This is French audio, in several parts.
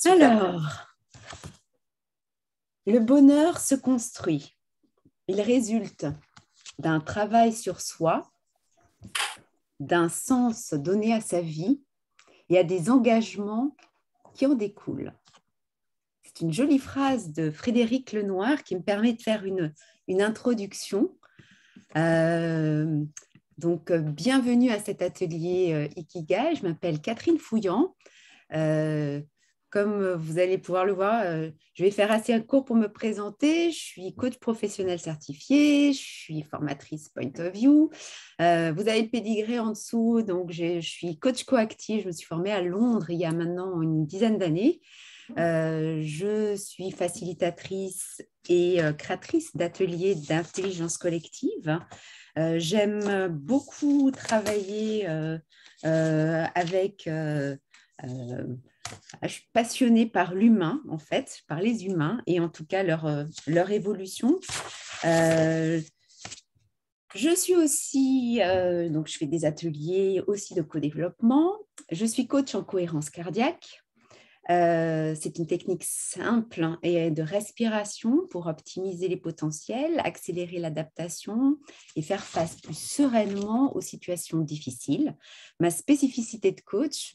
Super. Alors, le bonheur se construit. Il résulte d'un travail sur soi, d'un sens donné à sa vie et à des engagements qui en découlent. C'est une jolie phrase de Frédéric Lenoir qui me permet de faire une introduction. Euh, Bienvenue à cet atelier Ikigai. Je m'appelle Catherine Fouillant. Euh, Comme vous allez pouvoir le voir, je vais faire assez court pour me présenter. Je suis coach professionnel certifié, je suis formatrice Point of View. Vous avez le pédigré en dessous, donc je suis coach coactive. Je me suis formée à Londres il y a maintenant une dizaine d'années. Je suis facilitatrice et créatrice d'ateliers d'intelligence collective. J'aime beaucoup travailler avec je suis passionnée par l'humain, en fait, par les humains et en tout cas leur évolution. Euh, je suis aussi, donc je fais des ateliers aussi de co-développement. Je suis coach en cohérence cardiaque. C'est une technique simple et de respiration pour optimiser les potentiels, accélérer l'adaptation et faire face plus sereinement aux situations difficiles. Ma spécificité de coach,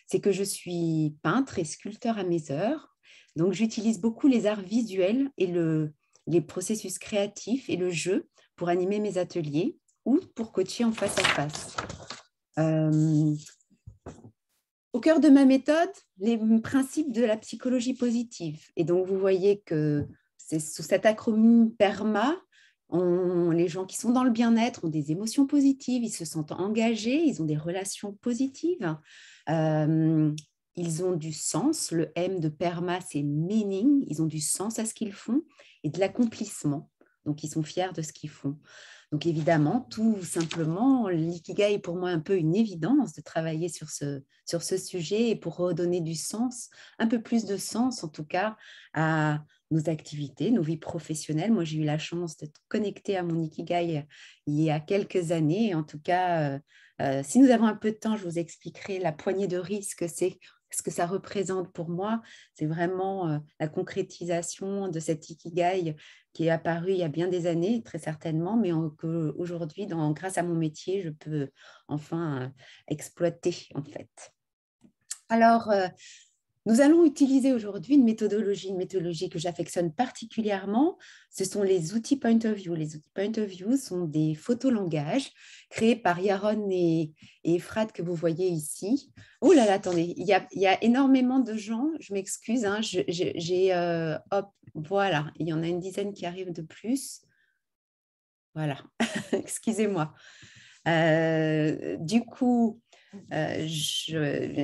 c'est que je suis peintre et sculpteur à mes heures. Donc, j'utilise beaucoup les arts visuels et les processus créatifs et le jeu pour animer mes ateliers ou pour coacher en face à face. Au cœur de ma méthode, les principes de la psychologie positive. Et donc, vous voyez que c'est sous cet acronyme PERMA, les gens qui sont dans le bien-être ont des émotions positives, ils se sentent engagés, ils ont des relations positives, ils ont du sens. Le M de PERMA, c'est meaning, ils ont du sens à ce qu'ils font et de l'accomplissement. Donc, ils sont fiers de ce qu'ils font. Donc évidemment, tout simplement, l'ikigai est pour moi un peu une évidence de travailler sur ce sujet et pour redonner du sens, un peu plus de sens en tout cas à nos activités, nos vies professionnelles. Moi, j'ai eu la chance de connecter à mon ikigai il y a quelques années. En tout cas, si nous avons un peu de temps, je vous expliquerai la poignée de risques, c'est ce que ça représente pour moi. C'est vraiment la concrétisation de cet ikigai qui est apparu il y a bien des années, très certainement, mais qu'aujourd'hui, grâce à mon métier, je peux enfin exploiter, en fait. Alors, nous allons utiliser aujourd'hui une méthodologie que j'affectionne particulièrement. Ce sont les outils Point of View. Les outils Point of View sont des photolangages créés par Yaron et Efrat que vous voyez ici. Oh là là, attendez, il y a énormément de gens, je m'excuse, hein, hop, voilà, il y en a une dizaine qui arrivent de plus. Voilà, excusez-moi. Du coup,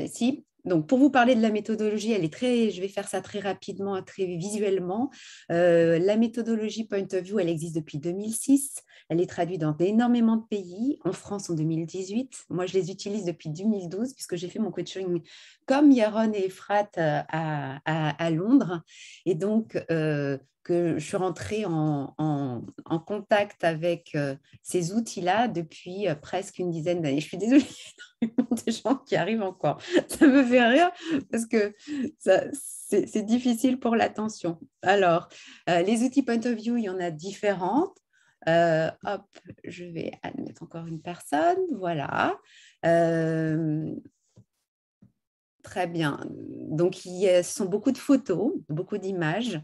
si. Donc, pour vous parler de la méthodologie, je vais faire ça très rapidement, très visuellement. La méthodologie Point of View, elle existe depuis 2006. Elle est traduite dans énormément de pays, en France en 2018. Moi, je les utilise depuis 2012 puisque j'ai fait mon coaching comme Yaron et Efrat à Londres. Et donc, que je suis rentrée en contact avec ces outils-là depuis presque une dizaine d'années. Je suis désolée, il y a énormément de gens qui arrivent encore. Ça me fait rire parce que c'est difficile pour l'attention. Alors, les outils Point of View, il y en a différentes. Hop, je vais admettre encore une personne. Voilà. Euh, Très bien. Donc, ce sont beaucoup de photos, beaucoup d'images.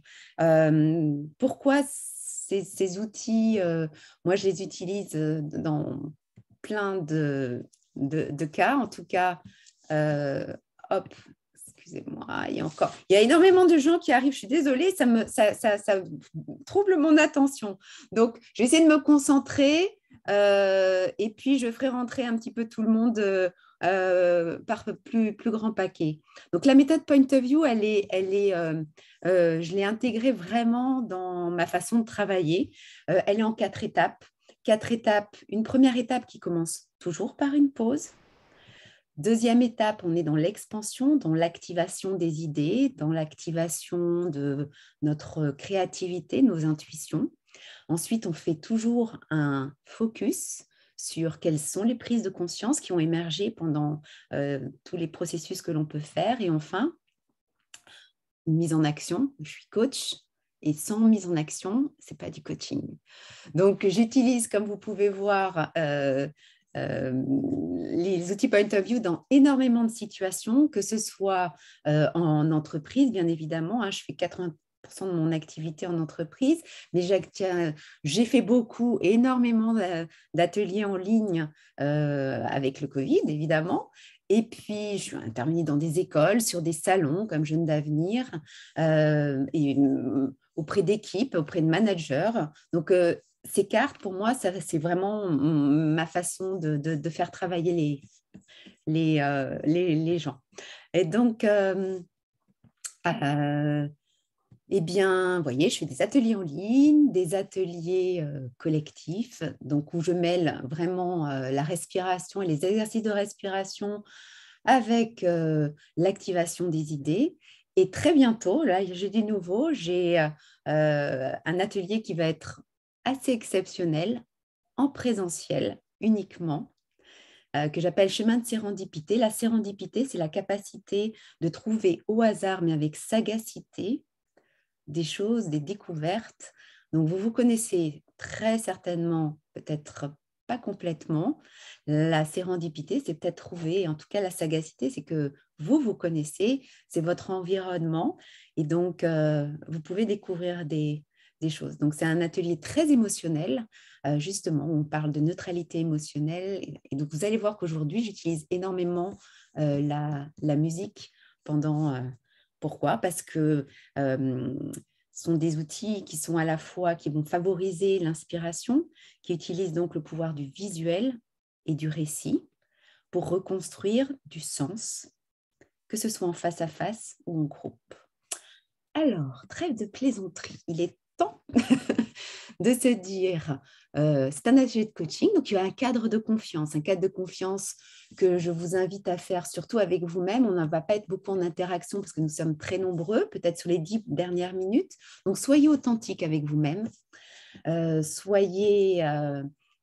Pourquoi ces outils, moi, je les utilise dans plein de cas. En tout cas, euh, hop, excusez-moi, il y a énormément de gens qui arrivent. Je suis désolée, ça trouble mon attention. Donc, je vais essayer de me concentrer et puis je ferai rentrer un petit peu tout le monde par plus grand paquet. Donc, la méthode Point of View, je l'ai intégrée vraiment dans ma façon de travailler. Elle est en 4 étapes. 4 étapes. Une première étape qui commence toujours par une pause. Deuxième étape, on est dans l'expansion, dans l'activation des idées, dans l'activation de notre créativité, nos intuitions. Ensuite, on fait toujours un focus sur quelles sont les prises de conscience qui ont émergé pendant tous les processus que l'on peut faire. Et enfin, une mise en action. Je suis coach et sans mise en action, ce n'est pas du coaching. Donc, j'utilise, comme vous pouvez voir, les outils Point of View dans énormément de situations, que ce soit en entreprise, bien évidemment. Hein, je fais 80% de mon activité en entreprise, mais j'ai fait énormément d'ateliers en ligne avec le Covid, évidemment. Et puis, je suis intervenue dans des écoles, sur des salons comme Jeunes d'Avenir, et auprès d'équipes, auprès de managers. Donc, ces cartes, pour moi, c'est vraiment ma façon de faire travailler les gens. Et donc, eh bien, vous voyez, je fais des ateliers en ligne, des ateliers collectifs, donc où je mêle vraiment la respiration et les exercices de respiration avec l'activation des idées. Et très bientôt, là, j'ai du nouveau, j'ai un atelier qui va être assez exceptionnel, en présentiel uniquement, que j'appelle chemin de sérendipité. La sérendipité, c'est la capacité de trouver au hasard, mais avec sagacité, des choses, des découvertes. Donc, vous connaissez très certainement, peut-être pas complètement. La sérendipité, c'est peut-être trouver, en tout cas la sagacité, c'est que vous connaissez, c'est votre environnement, et donc vous pouvez découvrir des choses. Donc, c'est un atelier très émotionnel, justement, où on parle de neutralité émotionnelle. Et donc, vous allez voir qu'aujourd'hui, j'utilise énormément la musique pendant... pourquoi? Parce que sont des outils qui sont à la fois, qui vont favoriser l'inspiration, qui utilisent donc le pouvoir du visuel et du récit pour reconstruire du sens, que ce soit en face à face ou en groupe. Alors, trêve de plaisanterie, il est temps de se dire, c'est un atelier de coaching, donc il y a un cadre de confiance que je vous invite à faire, surtout avec vous-même. On ne va pas être beaucoup en interaction parce que nous sommes très nombreux, peut-être sur les 10 dernières minutes. Donc, soyez authentique avec vous-même, soyez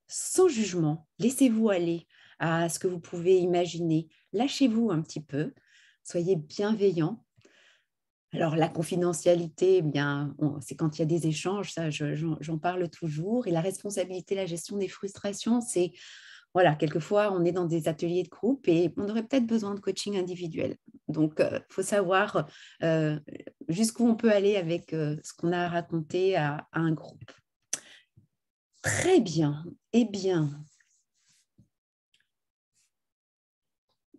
sans jugement, laissez-vous aller à ce que vous pouvez imaginer, lâchez-vous un petit peu, soyez bienveillant. Alors, la confidentialité, eh bien, c'est quand il y a des échanges, ça, j'en parle toujours. Et la responsabilité, la gestion des frustrations, c'est, voilà, quelquefois, on est dans des ateliers de groupe et on aurait peut-être besoin de coaching individuel. Donc, il faut savoir jusqu'où on peut aller avec ce qu'on a à raconter à un groupe. Très bien. Eh bien,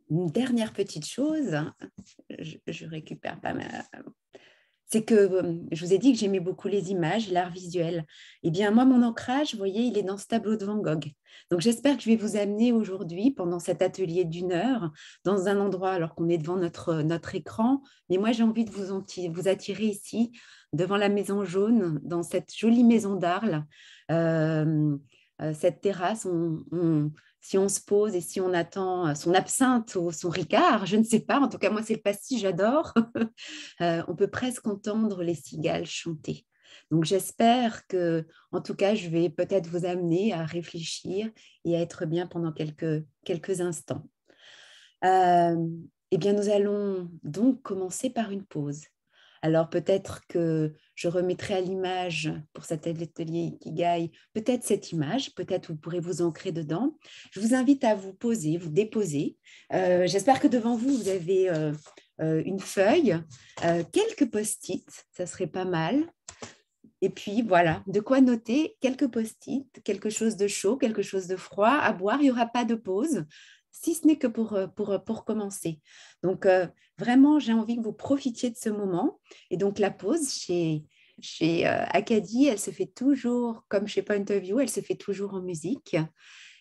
une dernière petite chose, je récupère pas mal. C'est que je vous ai dit que j'aimais beaucoup les images, l'art visuel. Eh bien, moi, mon ancrage, vous voyez, il est dans ce tableau de Van Gogh. Donc, j'espère que je vais vous amener aujourd'hui, pendant cet atelier d'une heure, dans un endroit, alors qu'on est devant notre écran. Mais moi, j'ai envie de vous attirer ici, devant la Maison Jaune, dans cette jolie maison d'Arles. Cette terrasse, si on se pose et si on attend son absinthe ou son Ricard, je ne sais pas, en tout cas moi c'est le pastis, j'adore, on peut presque entendre les cigales chanter. Donc j'espère que, en tout cas, je vais peut-être vous amener à réfléchir et à être bien pendant quelques instants. Eh bien, nous allons donc commencer par une pause. Alors peut-être que je remettrai à l'image pour cet atelier Ikigai, peut-être cette image, peut-être vous pourrez vous ancrer dedans. Je vous invite à vous poser, vous déposer. J'espère que devant vous, vous avez une feuille, quelques post-it, ça serait pas mal. Et puis voilà, de quoi noter quelques post-it, quelque chose de chaud, quelque chose de froid à boire. Il n'y aura pas de pause, si ce n'est que pour commencer. Donc, vraiment, j'ai envie que vous profitiez de ce moment. Et donc, la pause chez Acadie, elle se fait toujours, comme chez Point of View, elle se fait toujours en musique.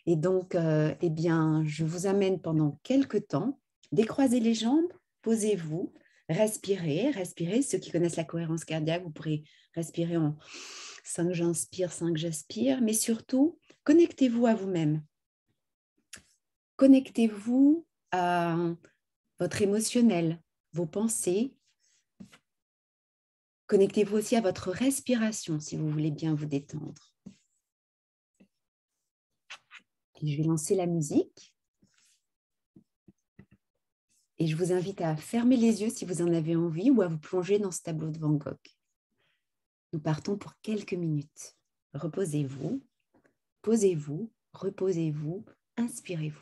Et donc, eh bien, je vous amène pendant quelques temps. Décroisez les jambes, posez-vous, respirez, respirez. Ceux qui connaissent la cohérence cardiaque, vous pourrez respirer en 5 j'inspire, 5 j'aspire, mais surtout, connectez-vous à vous-même. Connectez-vous à votre émotionnel, vos pensées. Connectez-vous aussi à votre respiration si vous voulez bien vous détendre. Et je vais lancer la musique. Et je vous invite à fermer les yeux si vous en avez envie ou à vous plonger dans ce tableau de Van Gogh. Nous partons pour quelques minutes. Reposez-vous, posez-vous, reposez-vous, inspirez-vous.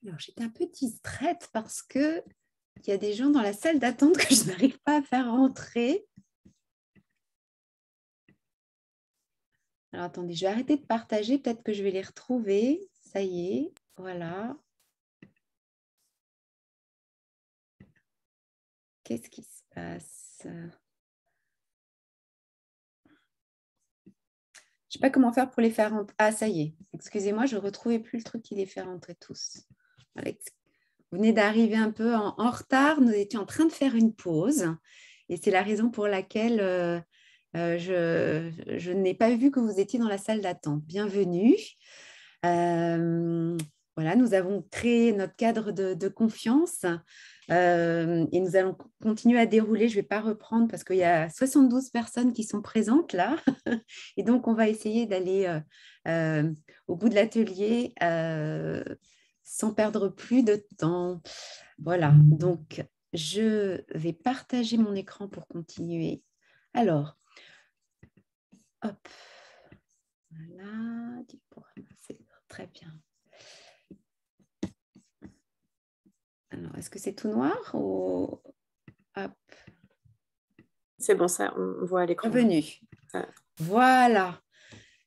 Alors, j'étais un peu distraite parce qu'il y a des gens dans la salle d'attente que je n'arrive pas à faire rentrer. Alors, attendez, je vais arrêter de partager. Peut-être que je vais les retrouver. Ça y est, voilà. Qu'est-ce qui se passe? Je ne sais pas comment faire pour les faire rentrer. Ah, ça y est. Excusez-moi, je ne retrouvais plus le truc qui les fait rentrer tous. Voilà. Vous venez d'arriver un peu en retard. Nous étions en train de faire une pause. Et c'est la raison pour laquelle je n'ai pas vu que vous étiez dans la salle d'attente. Bienvenue. Voilà, nous avons créé notre cadre de confiance et nous allons continuer à dérouler. Je ne vais pas reprendre parce qu'il y a 72 personnes qui sont présentes là. Et donc, on va essayer d'aller au bout de l'atelier sans perdre plus de temps. Voilà, donc je vais partager mon écran pour continuer. Alors, hop, voilà, c'est très bien. Alors, est-ce que c'est tout noir ou... Hop. C'est bon, ça, on voit à l'écran. Revenu. Voilà.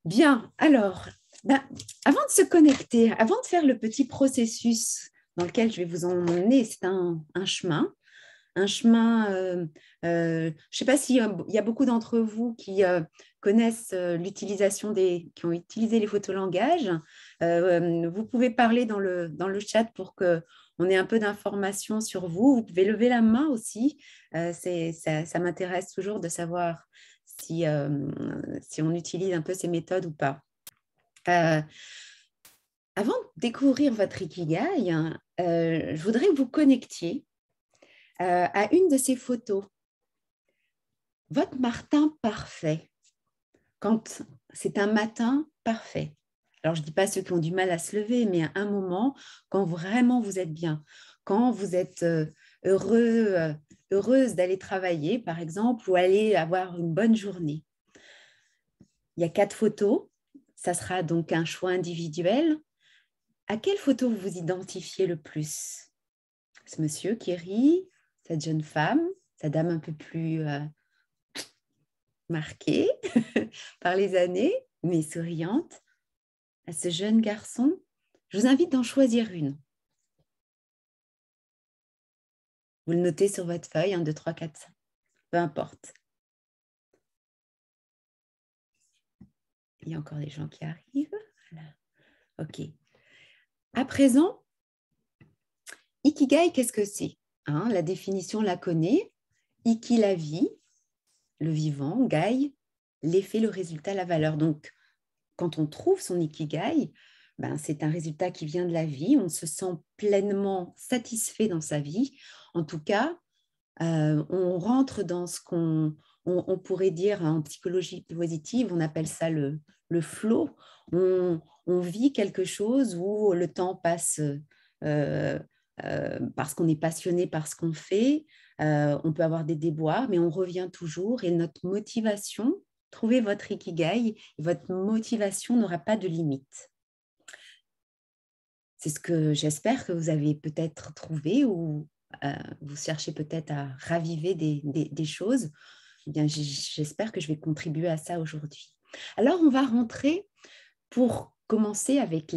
Bien. Alors, avant de se connecter, avant de faire le petit processus dans lequel je vais vous emmener, c'est un chemin. Un chemin, je ne sais pas s'il y a beaucoup d'entre vous qui connaissent l'utilisation qui ont utilisé les photolangages. Vous pouvez parler dans le chat pour qu'on ait un peu d'informations sur vous. Vous pouvez lever la main aussi. Ça m'intéresse toujours de savoir si on utilise un peu ces méthodes ou pas. Avant de découvrir votre Ikigai, je voudrais que vous connectiez à une de ces photos. Votre matin parfait, quand c'est un matin parfait. Alors, je ne dis pas ceux qui ont du mal à se lever, mais à un moment, quand vraiment vous êtes bien, quand vous êtes heureuse d'aller travailler, par exemple, ou aller avoir une bonne journée. Il y a 4 photos. Ça sera donc un choix individuel. À quelle photo vous vous identifiez le plus? Ce monsieur qui rit, cette jeune femme, cette dame un peu plus marquée par les années, mais souriante, à ce jeune garçon. Je vous invite d'en choisir une. Vous le notez sur votre feuille, 1, 2, 3, 4, 5, peu importe. Il y a encore des gens qui arrivent. Voilà. OK. À présent, Ikigai, qu'est-ce que c'est? La définition, on la connaît. Iki, la vie, le vivant, gai, l'effet, le résultat, la valeur. Donc, quand on trouve son Ikigai, c'est un résultat qui vient de la vie. On se sent pleinement satisfait dans sa vie. En tout cas, on rentre dans ce on pourrait dire en psychologie positive, on appelle ça le flow. On vit quelque chose où le temps passe parce qu'on est passionné par ce qu'on fait. On peut avoir des déboires, mais on revient toujours et notre motivation, trouvez votre Ikigai, et votre motivation n'aura pas de limite. C'est ce que j'espère que vous avez peut-être trouvé ou vous cherchez peut-être à raviver des choses. Eh bien, j'espère que je vais contribuer à ça aujourd'hui. Alors, on va rentrer pour commencer avec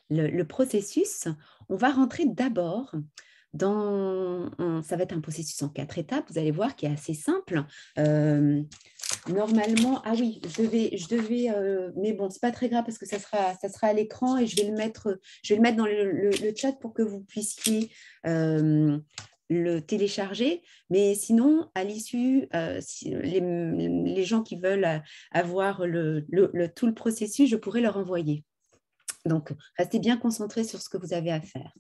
le processus. On va rentrer d'abord ça va être un processus en 4 étapes. Vous allez voir qu'il est assez simple. Normalement, ah oui, je devais mais bon, c'est pas très grave parce que ça sera à l'écran et je vais le mettre dans le chat pour que vous puissiez le télécharger. Mais sinon, à l'issue, les gens qui veulent avoir tout le processus, je pourrais leur envoyer. Donc, restez bien concentrés sur ce que vous avez à faire.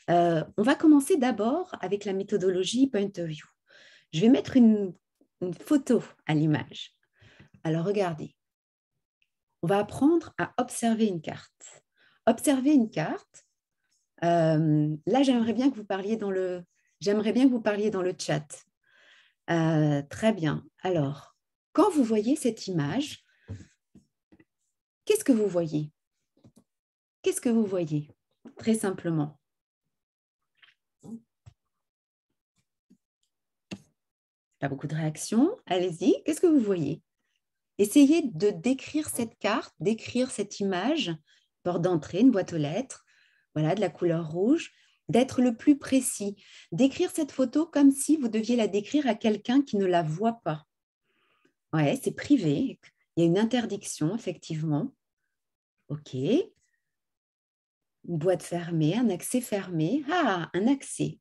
On va commencer d'abord avec la méthodologie Point of View. Je vais mettre une photo à l'image. Alors, regardez. On va apprendre à observer une carte. Observer une carte. Là, j'aimerais bien que vous parliez dans le chat. Très bien. Alors, quand vous voyez cette image, qu'est-ce que vous voyez? Qu'est-ce que vous voyez? Très simplement. Pas beaucoup de réactions. Allez-y. Qu'est-ce que vous voyez? Essayez de décrire cette carte, décrire cette image, porte d'entrée, une boîte aux lettres, voilà, de la couleur rouge, d'être le plus précis. Décrire cette photo comme si vous deviez la décrire à quelqu'un qui ne la voit pas. Ouais, c'est privé. Il y a une interdiction, effectivement. OK. Une boîte fermée, un accès fermé. Ah, un accès.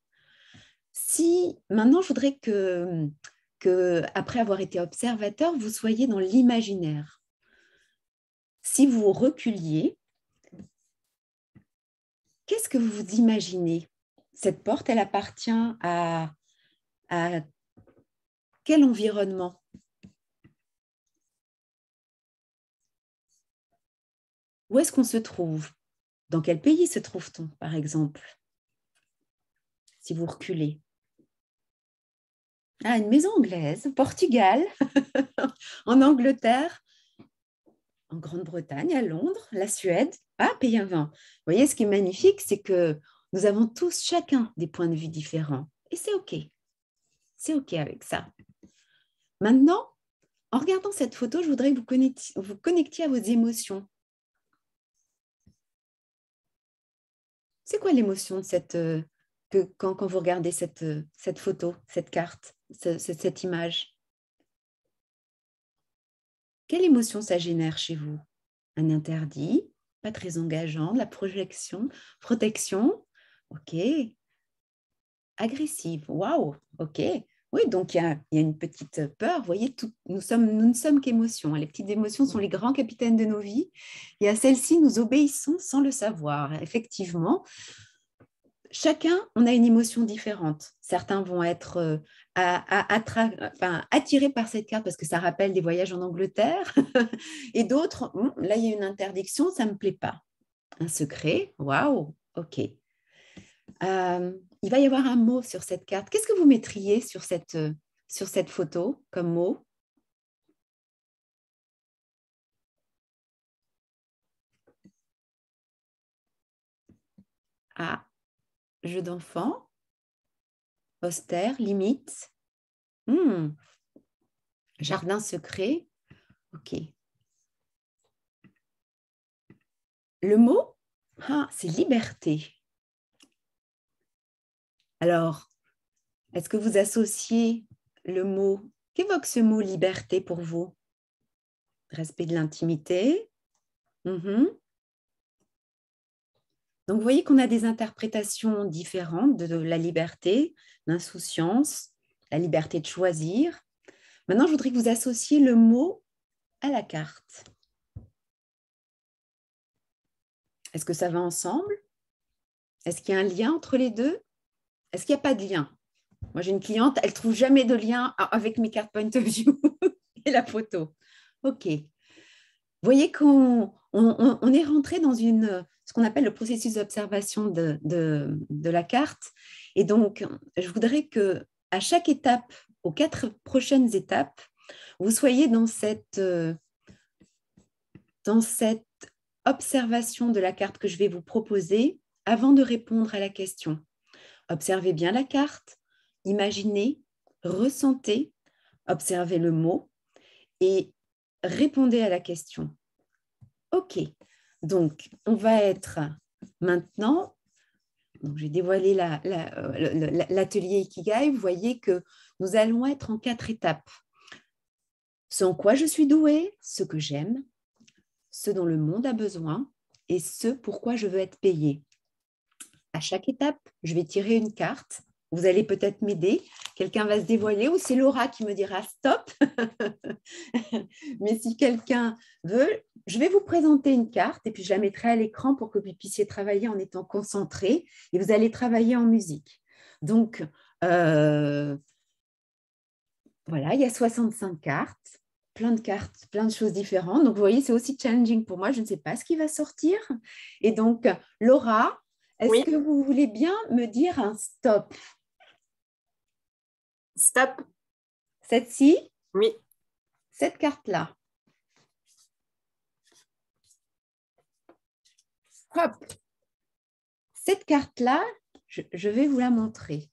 Maintenant, je voudrais que après avoir été observateur, vous soyez dans l'imaginaire. Si vous reculiez, qu'est-ce que vous imaginez? Cette porte, elle appartient à quel environnement? Où est-ce qu'on se trouve? Dans quel pays se trouve-t-on, par exemple, si vous reculez? Ah, une maison anglaise, au Portugal, en Angleterre, en Grande-Bretagne, à Londres, la Suède, ah, pays 20. Vous voyez, ce qui est magnifique, c'est que nous avons tous chacun des points de vue différents. Et c'est OK. C'est OK avec ça. Maintenant, en regardant cette photo, je voudrais que vous connectiez à vos émotions. C'est quoi l'émotion de quand vous regardez cette photo, cette carte, cette image? Quelle émotion ça génère chez vous? Un interdit, pas très engageant, de la protection, ok. Agressive, waouh, ok. Oui, donc il y a une petite peur. Vous voyez, nous ne sommes qu'émotions. Les petites émotions sont les grands capitaines de nos vies. Et à celles-ci, nous obéissons sans le savoir. Effectivement, chacun, on a une émotion différente. Certains vont être attirés par cette carte parce que ça rappelle des voyages en Angleterre. Et d'autres, là, il y a une interdiction, ça ne me plaît pas. Un secret, waouh, ok. Il va y avoir un mot sur cette carte. Qu'est-ce que vous mettriez sur cette photo comme mot? Ah, jeu d'enfant, austère, limite, jardin secret, ok. Le mot, c'est liberté. Alors, est-ce que vous associez le mot, qu'évoque ce mot liberté pour vous? Respect de l'intimité. Donc, vous voyez qu'on a des interprétations différentes de la liberté, l'insouciance, la liberté de choisir. Maintenant, je voudrais que vous associez le mot à la carte. Est-ce que ça va ensemble? Est-ce qu'il y a un lien entre les deux? Est-ce qu'il n'y a pas de lien? Moi, j'ai une cliente, elle ne trouve jamais de lien avec mes cartes point of view et la photo. OK. Vous voyez qu'on est rentré dans ce qu'on appelle le processus d'observation de la carte. Et donc, je voudrais que à chaque étape, aux 4 prochaines étapes, vous soyez dans cette observation de la carte que je vais vous proposer avant de répondre à la question. Observez bien la carte, imaginez, ressentez, observez le mot et répondez à la question. OK, donc on va être maintenant, j'ai dévoilé l'atelier Ikigai, vous voyez que nous allons être en 4 étapes. Ce en quoi je suis douée, ce que j'aime, ce dont le monde a besoin et ce pourquoi je veux être payée. À chaque étape, je vais tirer une carte. Vous allez peut-être m'aider. Quelqu'un va se dévoiler ou c'est Laura qui me dira stop. Mais si quelqu'un veut, je vais vous présenter une carte et puis je la mettrai à l'écran pour que vous puissiez travailler en étant concentré et vous allez travailler en musique. Donc, voilà, il y a 65 cartes. Plein de cartes, plein de choses différentes. Donc, vous voyez, c'est aussi challenging pour moi. Je ne sais pas ce qui va sortir. Et donc, Laura, est-ce que vous voulez bien me dire un stop? Stop. Cette-ci? Oui. Cette carte-là. Hop. Cette carte-là, je vais vous la montrer.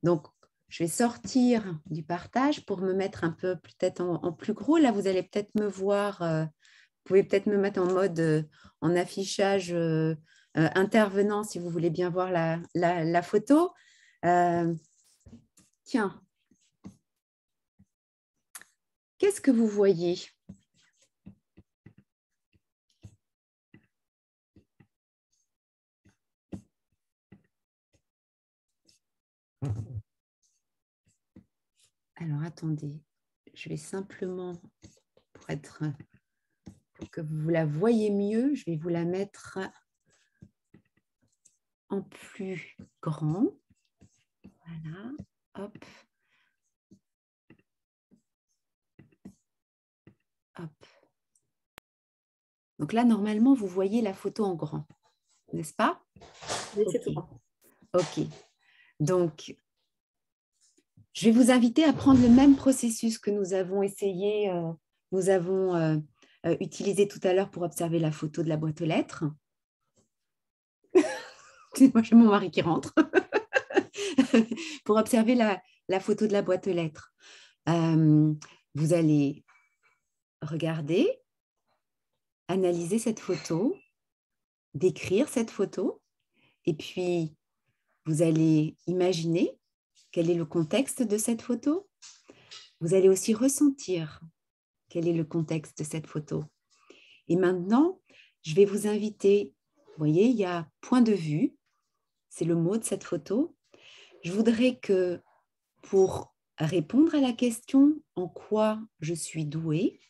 Donc, je vais sortir du partage pour me mettre un peu peut-être en plus gros. Là, vous allez peut-être me voir. Vous pouvez peut-être me mettre en mode en affichage intervenant si vous voulez bien voir la photo. Tiens, qu'est-ce que vous voyez? Alors, attendez, je vais simplement, pour que vous la voyez mieux, je vais vous la mettre en plus grand. Voilà, hop. Hop. Donc là, normalement, vous voyez la photo en grand, n'est-ce pas? Oui, c'est Ok. tout grand. Ok. Donc, je vais vous inviter à prendre le même processus que nous avons essayé, utilisé tout à l'heure pour observer la photo de la boîte aux lettres. Moi, j'ai mon mari qui rentre. Pour observer la photo de la boîte aux lettres. Vous allez regarder, analyser cette photo, décrire cette photo, et puis vous allez imaginer quel est le contexte de cette photo. Vous allez aussi ressentir quel est le contexte de cette photo. Et maintenant, je vais vous inviter, vous voyez, il y a point de vue, c'est le mot de cette photo. Je voudrais que pour répondre à la question « En quoi je suis douée ?»,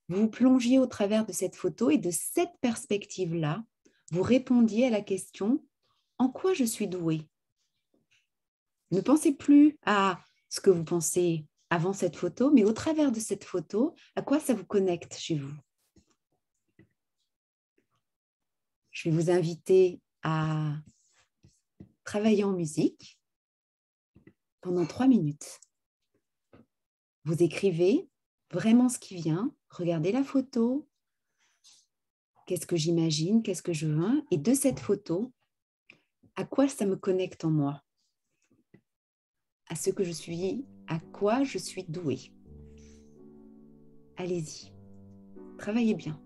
vous vous plongiez au travers de cette photo et de cette perspective-là, vous répondiez à la question « En quoi je suis douée ?» Ne pensez plus à ce que vous pensez avant cette photo, mais au travers de cette photo, à quoi ça vous connecte chez vous. Je vais vous inviter à travailler en musique pendant 3 minutes. Vous écrivez vraiment ce qui vient, regardez la photo, qu'est-ce que j'imagine, qu'est-ce que je veux, et de cette photo, à quoi ça me connecte en moi, à ce que je suis, à quoi je suis douée. Allez-y, travaillez bien.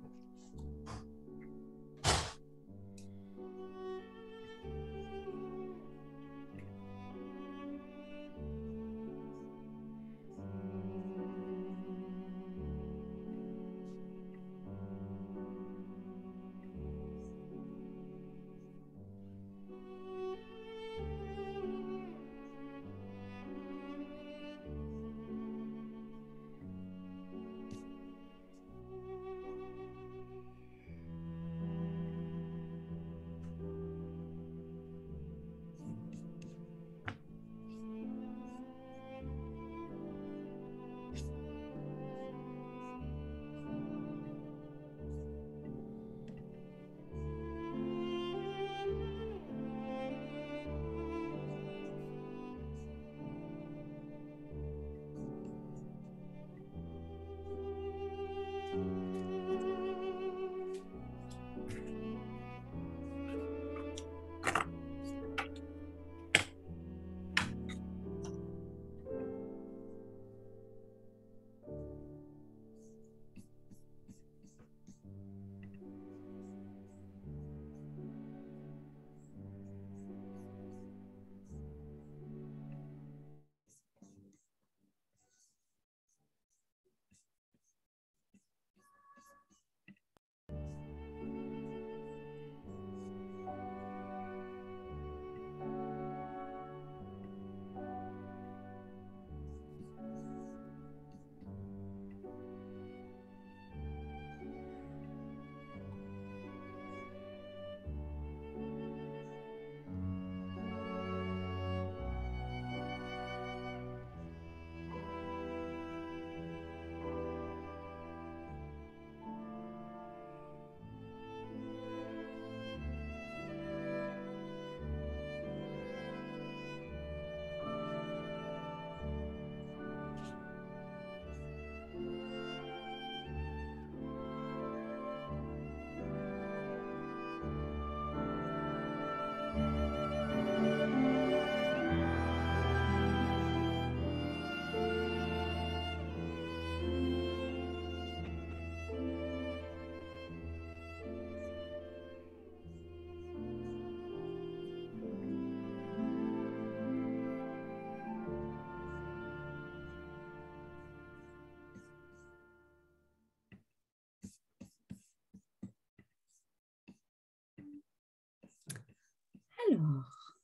Alors,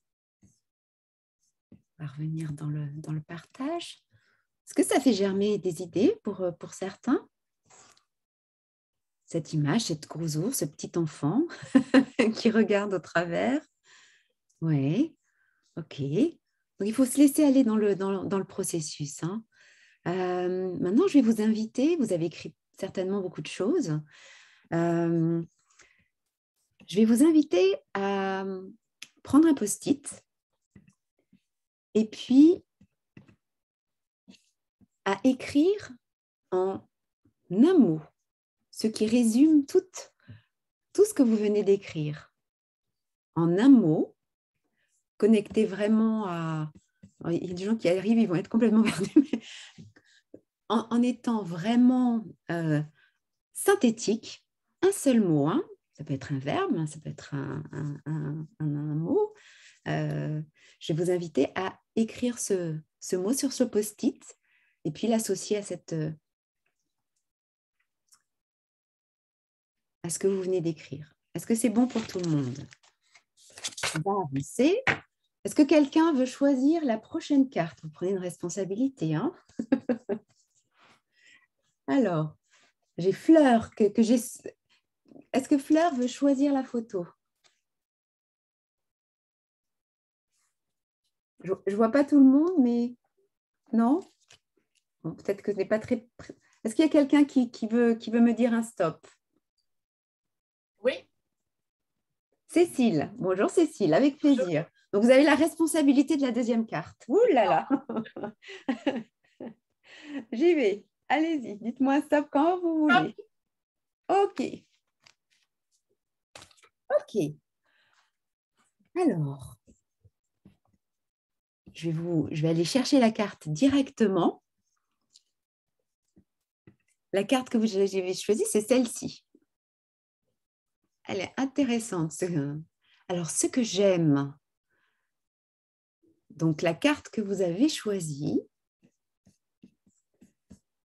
on va revenir dans le partage. Est-ce que ça fait germer des idées pour certains? Cette image, cette gros ours, ce petit enfant qui regarde au travers. Oui, ok. Donc, il faut se laisser aller dans le processus, hein. Maintenant, je vais vous inviter, vous avez écrit certainement beaucoup de choses. Euh, je vais vous inviter à prendre un post-it et puis à écrire en un mot, ce qui résume tout ce que vous venez d'écrire. En un mot, connecté vraiment à... Il y a des gens qui arrivent, ils vont être complètement perdus, mais en étant vraiment synthétique, un seul mot, hein. Ça peut être un verbe, hein, ça peut être un mot. Je vais vous inviter à écrire ce mot sur ce post-it et puis l'associer à ce que vous venez d'écrire. Est-ce que c'est bon pour tout le monde? On va avancer. Est-ce que quelqu'un veut choisir la prochaine carte? Vous prenez une responsabilité, hein? Alors, j'ai Fleur que j'ai... Est-ce que Fleur veut choisir la photo? Je ne vois pas tout le monde, mais non? Bon, peut-être que ce n'est pas très... Est-ce qu'il y a quelqu'un qui veut me dire un stop? Oui. Cécile. Bonjour Cécile, avec plaisir. Donc, vous avez la responsabilité de la deuxième carte. Ouh là là. J'y vais. Allez-y, dites-moi un stop quand vous voulez. OK. OK. Alors, je vais aller chercher la carte directement. La carte que vous avez choisie, c'est celle-ci. Elle est intéressante. Alors, ce que j'aime, donc la carte que vous avez choisie,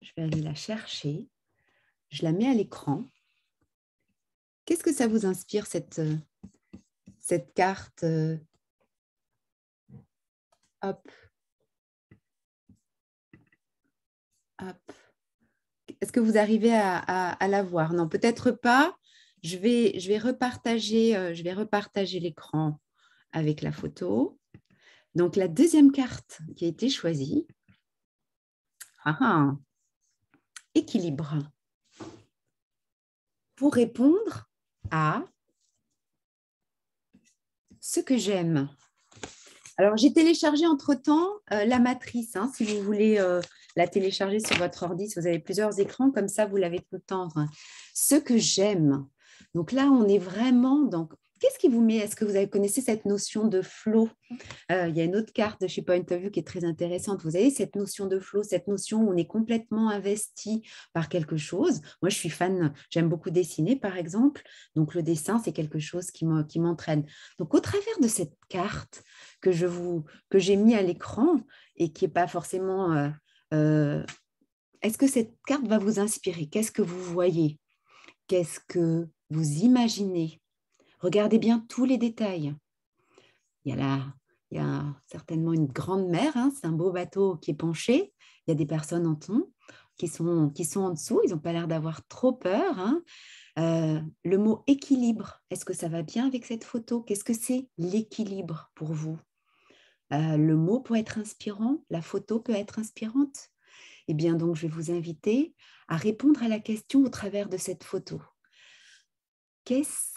je vais aller la chercher. Je la mets à l'écran. Qu'est-ce que ça vous inspire, cette carte? Hop. Hop. Est-ce que vous arrivez à la voir? Non, peut-être pas. Je vais repartager l'écran avec la photo. Donc, la deuxième carte qui a été choisie, équilibre, pour répondre à ce que j'aime. Alors, j'ai téléchargé entre-temps la matrice, hein, si vous voulez la télécharger sur votre ordi, si vous avez plusieurs écrans, comme ça, vous l'avez tout le temps. Ce que j'aime. Donc là, on est vraiment dans... Qu'est-ce qui vous met? Est-ce que vous connaissez cette notion de flow? Il y a une autre carte de chez Point of View qui est très intéressante. Vous avez cette notion de flow, cette notion où on est complètement investi par quelque chose. Moi, je suis fan, j'aime beaucoup dessiner, par exemple. Donc, le dessin, c'est quelque chose qui m'entraîne. Donc, au travers de cette carte que j'ai mis à l'écran et qui n'est pas forcément... est-ce que cette carte va vous inspirer? Qu'est-ce que vous voyez? Qu'est-ce que vous imaginez? Regardez bien tous les détails. Il y a certainement une grande mer, hein, c'est un beau bateau qui est penché. Il y a des personnes en thon qui sont en dessous. Ils n'ont pas l'air d'avoir trop peur, hein. Le mot équilibre, est-ce que ça va bien avec cette photo? Qu'est-ce que c'est l'équilibre pour vous? Le mot peut être inspirant, la photo peut être inspirante. Eh bien, donc, je vais vous inviter à répondre à la question au travers de cette photo. Qu'est-ce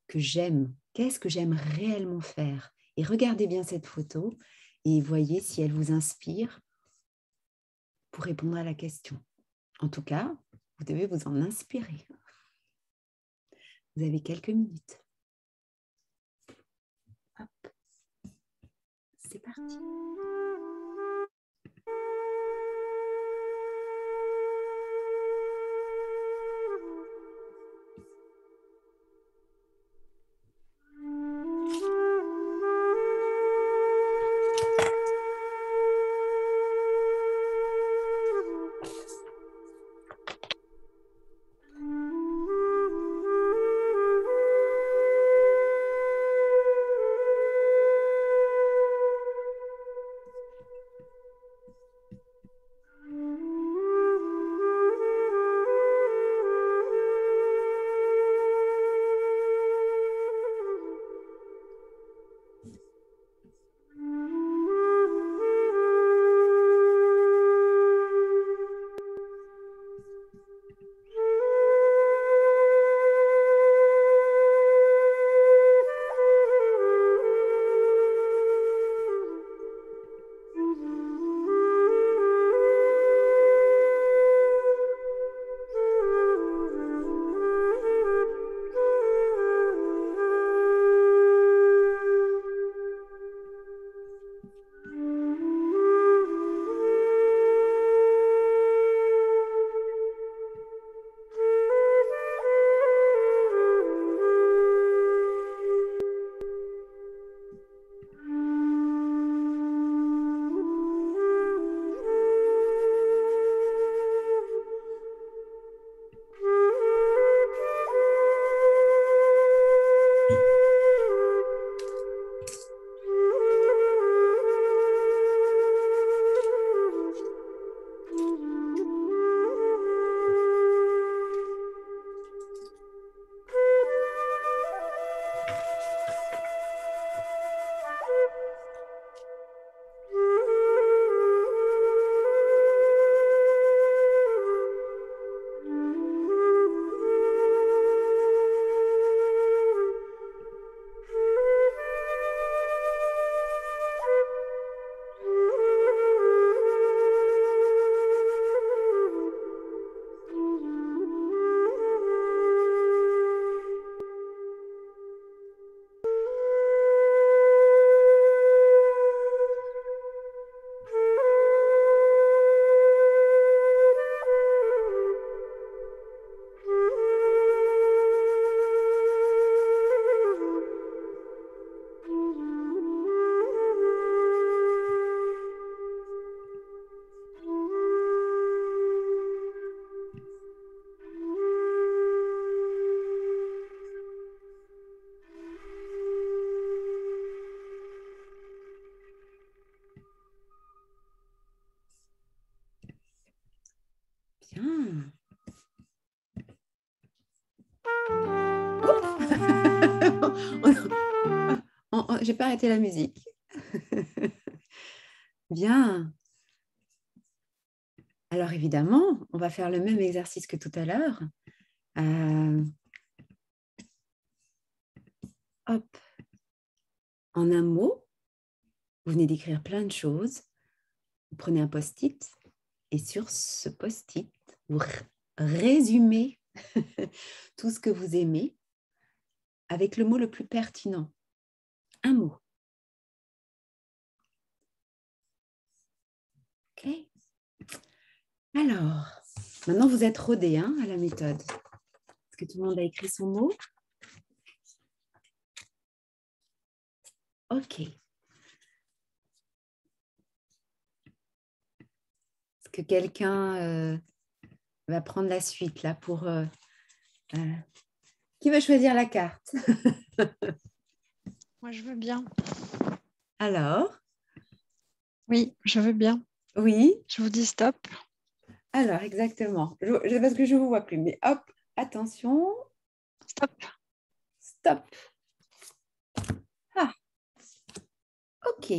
que j'aime? Qu'est-ce que j'aime réellement faire? Et regardez bien cette photo et voyez si elle vous inspire pour répondre à la question. En tout cas, vous devez vous en inspirer. Vous avez quelques minutes. Hop. C'est parti. j'ai pas arrêté la musique. Bien. Alors évidemment, on va faire le même exercice que tout à l'heure. Hop. En un mot, vous venez d'écrire plein de choses. Vous prenez un post-it et sur ce post-it, vous résumez tout ce que vous aimez avec le mot le plus pertinent. Un mot. OK. Alors, maintenant vous êtes rodés à la méthode. Est-ce que tout le monde a écrit son mot? OK. Est-ce que quelqu'un va prendre la suite là pour... Qui veut choisir la carte? Moi, je veux bien. Alors? Oui, je veux bien. Oui? Je vous dis stop. Alors, exactement. Parce que je ne vous vois plus. Mais hop, attention. Stop. Stop. Ah. OK.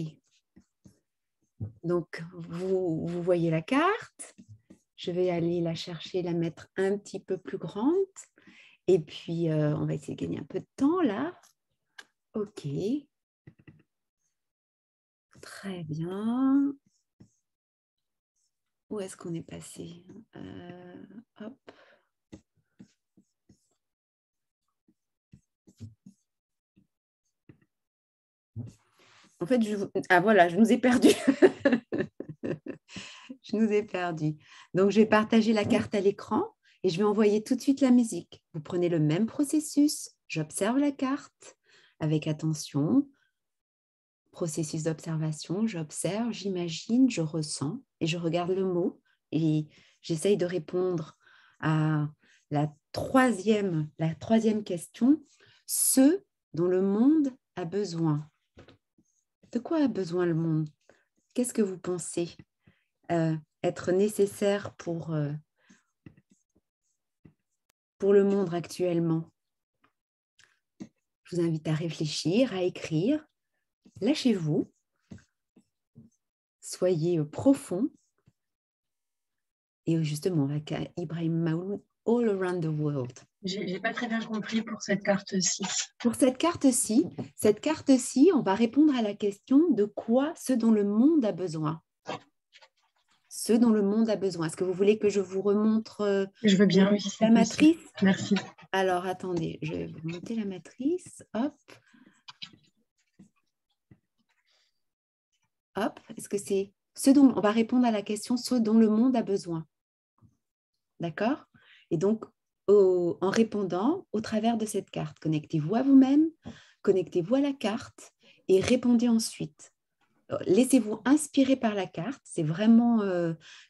Donc, vous voyez la carte. Je vais aller la chercher, la mettre un petit peu plus grande. Et puis, on va essayer de gagner un peu de temps là. OK. Très bien. Où est-ce qu'on est passé? Hop. En fait, voilà, je nous ai perdus. Je nous ai perdus. Donc, je vais partager la carte à l'écran et je vais envoyer tout de suite la musique. Vous prenez le même processus. J'observe la carte avec attention. Processus d'observation, j'observe, j'imagine, je ressens et je regarde le mot et j'essaye de répondre à la troisième question. Ce dont le monde a besoin. De quoi a besoin le monde? Qu'est-ce que vous pensez être nécessaire pour le monde actuellement? Je vous invite à réfléchir, à écrire. Lâchez-vous. Soyez profond. Et justement, avec Ibrahim Maouloud, All Around the World. J'ai pas très bien compris pour cette carte-ci. Pour cette carte-ci, on va répondre à la question de quoi ce dont le monde a besoin. Ce dont le monde a besoin. Est-ce que vous voulez que je vous remontre je veux bien, oui, la matrice? Merci. Alors, attendez, je vais vous remonter la matrice. Hop. Hop. Est-ce que c'est ce dont on va répondre à la question ce dont le monde a besoin? D'accord? Et donc, en répondant au travers de cette carte, connectez-vous à vous-même, connectez-vous à la carte et répondez ensuite. Laissez-vous inspirer par la carte. C'est vraiment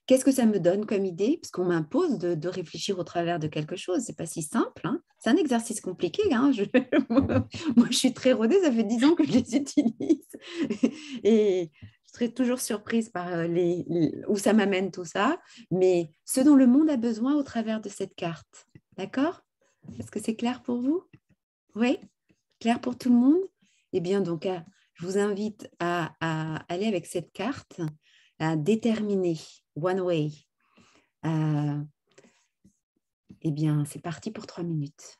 qu'est-ce que ça me donne comme idée, parce qu'on m'impose de réfléchir au travers de quelque chose. C'est pas si simple. C'est un exercice compliqué. Moi, je suis très rodée. Ça fait 10 ans que je les utilise et je serai toujours surprise par où ça m'amène tout ça. Mais ce dont le monde a besoin au travers de cette carte. D'accord? Est-ce que c'est clair pour vous? Oui? Clair pour tout le monde? Eh bien, donc, je vous invite à aller avec cette carte, à déterminer One Way. Eh bien, c'est parti pour 3 minutes.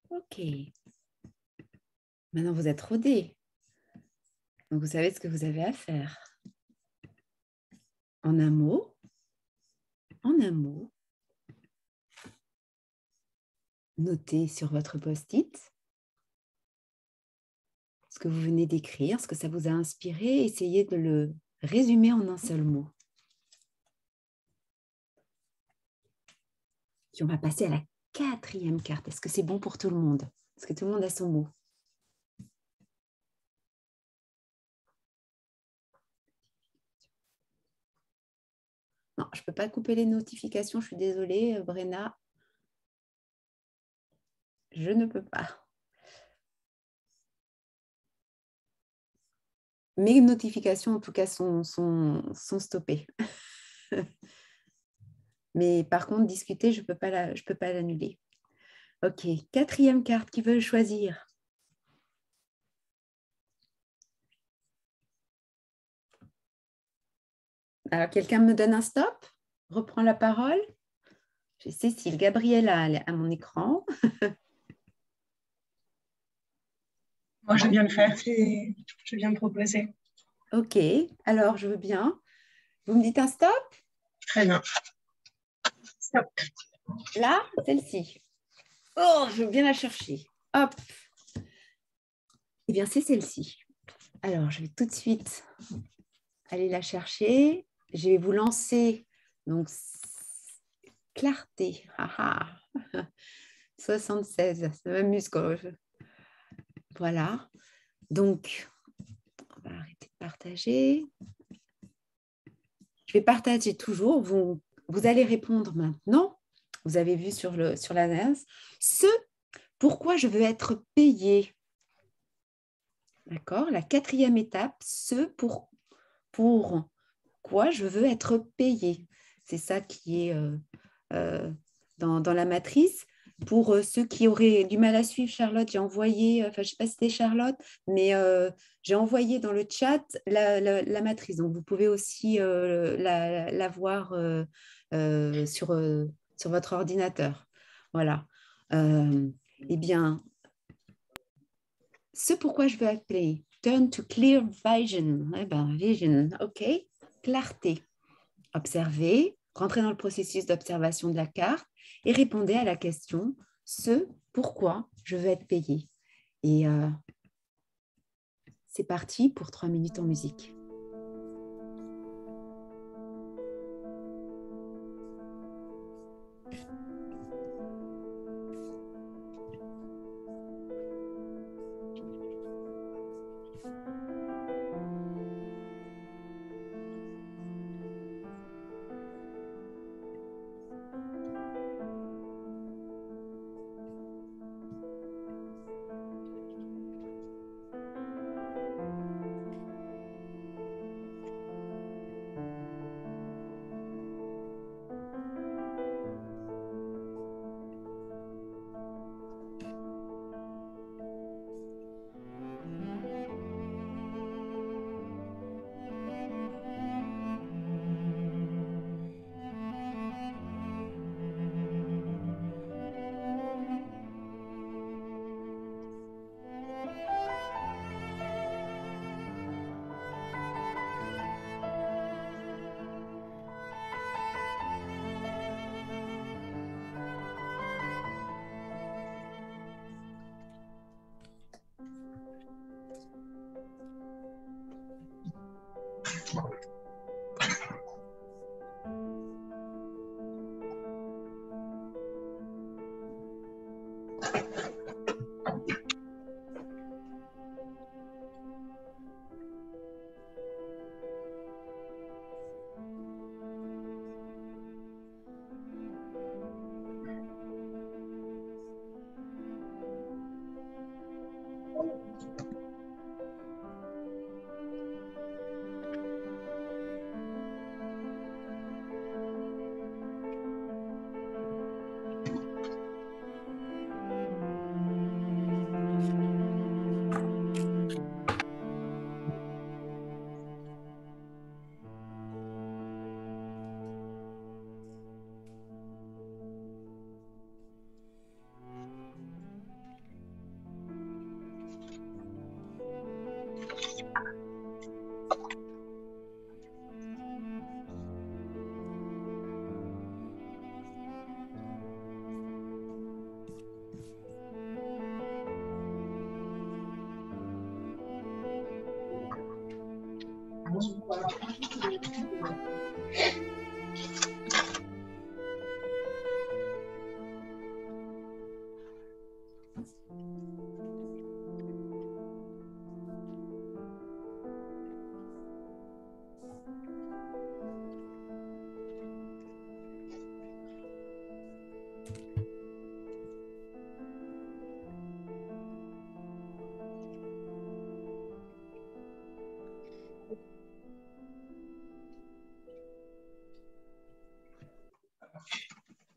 Ok. Maintenant, vous êtes rodé. Donc, vous savez ce que vous avez à faire. En un mot, notez sur votre post-it ce que vous venez d'écrire, ce que ça vous a inspiré. Essayez de le résumer en un seul mot. Puis on va passer à la 4e carte. Est-ce que c'est bon pour tout le monde? Est-ce que tout le monde a son mot? Non, je ne peux pas couper les notifications. Je suis désolée, Brenna. Je ne peux pas. Mes notifications, en tout cas, sont stoppées. Mais par contre, discuter, je ne peux pas l'annuler. Ok, 4e carte, qui veut choisir? Alors, quelqu'un me donne un stop? Reprend la parole? J'ai Cécile, Gabriella à mon écran. Moi, je viens de faire, je viens de proposer. Ok, alors je veux bien. Vous me dites un stop? Très bien. Stop. Là, celle-ci. Oh, je veux bien la chercher. Hop. Eh bien, c'est celle-ci. Alors, je vais tout de suite aller la chercher. Je vais vous lancer. Donc, clarté. 76. Ça m'amuse quand je... Voilà. Donc, on va arrêter de partager. Je vais partager toujours. Vous allez répondre maintenant. Vous avez vu sur l'annonce. Ce pourquoi je veux être payé. D'accord? La 4e étape, ce pourquoi je veux être payé. C'est ça qui est dans la matrice. Pour ceux qui auraient du mal à suivre, Charlotte, j'ai envoyé, enfin je ne sais pas si c'était Charlotte, mais j'ai envoyé dans le chat la matrice. Donc vous pouvez aussi la voir sur votre ordinateur. Voilà. Eh bien, ce pourquoi je veux appeler Turn to Clear Vision. Eh ben, vision, ok. Clarté. Observez, rentrez dans le processus d'observation de la carte et répondez à la question ce pourquoi je veux être payé. Et c'est parti pour 3 minutes en musique.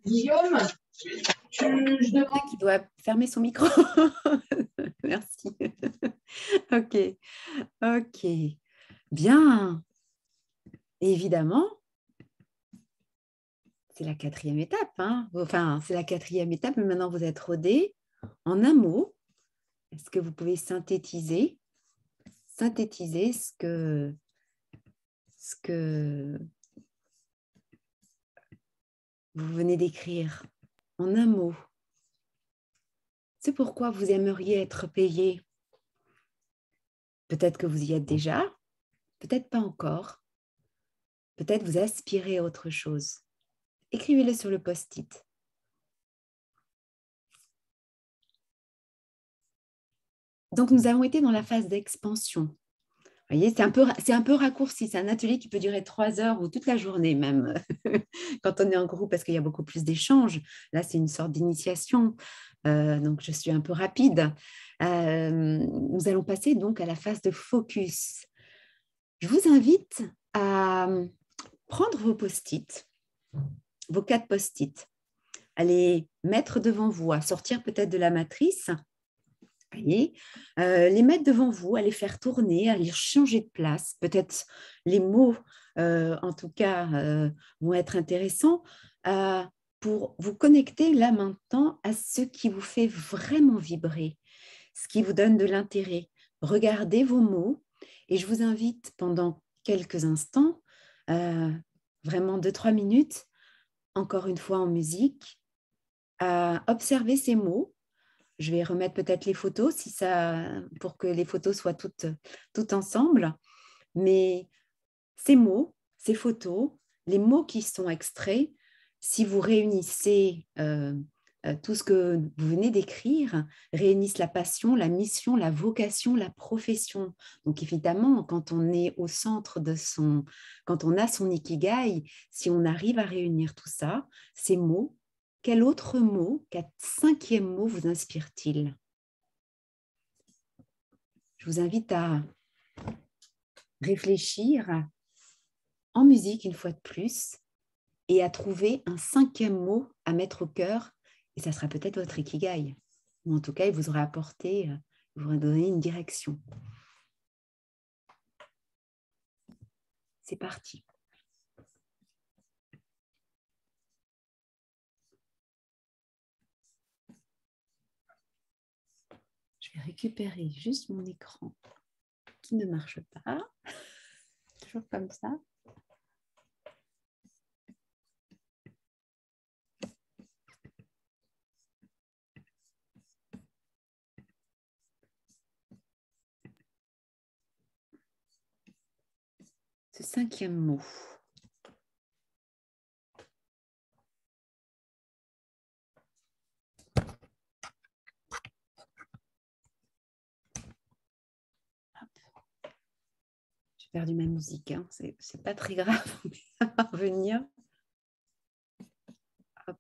Guillaume, je demande. Qui doit fermer son micro. Merci. Ok. Ok. Bien. Évidemment, c'est la quatrième étape. Hein. Enfin, c'est la quatrième étape, mais maintenant vous êtes rodé. En un mot, est-ce que vous pouvez synthétiser ce que vous venez d'écrire en un mot? C'est pourquoi vous aimeriez être payé. Peut-être que vous y êtes déjà, peut-être pas encore. Peut-être vous aspirez à autre chose. Écrivez-le sur le post-it. Donc, nous avons été dans la phase d'expansion. Vous voyez, c'est un peu raccourci. C'est un atelier qui peut durer 3 heures ou toute la journée même, quand on est en groupe, parce qu'il y a beaucoup plus d'échanges. Là, c'est une sorte d'initiation. Donc, je suis un peu rapide. Nous allons passer donc à la phase de focus. Je vous invite à prendre vos post-it, vos 4 post-it, à les mettre devant vous, à sortir peut-être de la matrice. Voyez, les mettre devant vous, à les faire tourner, à les changer de place. Peut-être les mots, en tout cas, vont être intéressants pour vous connecter là maintenant à ce qui vous fait vraiment vibrer, ce qui vous donne de l'intérêt. Regardez vos mots et je vous invite pendant quelques instants, vraiment 2-3 minutes, encore une fois en musique, à observer ces mots. Je vais remettre peut-être les photos pour que les photos soient toutes ensemble. Mais ces mots, ces photos, les mots qui sont extraits, si vous réunissez tout ce que vous venez d'écrire, réunissent la passion, la mission, la vocation, la profession. Donc évidemment, quand on est au centre quand on a son ikigai, si on arrive à réunir tout ça, ces mots, quel autre mot, quel 5e mot vous inspire-t-il? Je vous invite à réfléchir en musique une fois de plus et à trouver un 5e mot à mettre au cœur et ça sera peut-être votre ikigai. Ou en tout cas, il vous aura apporté, il vous aura donné une direction. C'est parti. Je vais récupérer juste mon écran qui ne marche pas. Toujours comme ça. Ce 5e mot. J'ai perdu ma musique, hein. C'est pas très grave, on va revenir. Hop.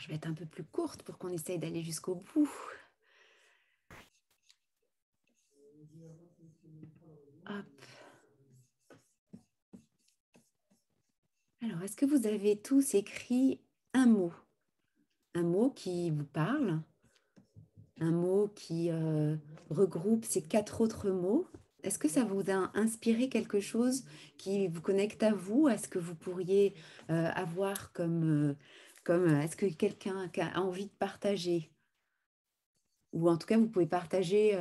je vais être un peu plus courte pour qu'on essaye d'aller jusqu'au bout. Hop. Alors, est-ce que vous avez tous écrit un mot qui vous parle, un mot qui regroupe ces 4 autres mots? Est-ce que ça vous a inspiré quelque chose qui vous connecte à vous? Est-ce que vous pourriez avoir comme est-ce que quelqu'un a envie de partager? Ou en tout cas, vous pouvez partager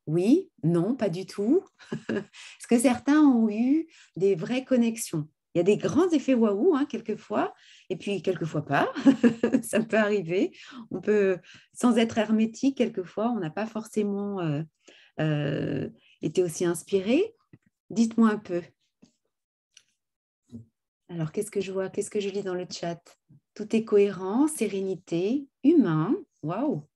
oui, non, pas du tout. Est-ce que certains ont eu des vraies connexions? Il y a des grands effets waouh, hein, quelquefois, et puis quelquefois pas. Ça peut arriver. On peut, sans être hermétique, quelquefois, on n'a pas forcément été aussi inspiré. Dites-moi un peu. Alors, qu'est-ce que je vois? Qu'est-ce que je lis dans le chat? Tout est cohérent, sérénité, humain. Waouh!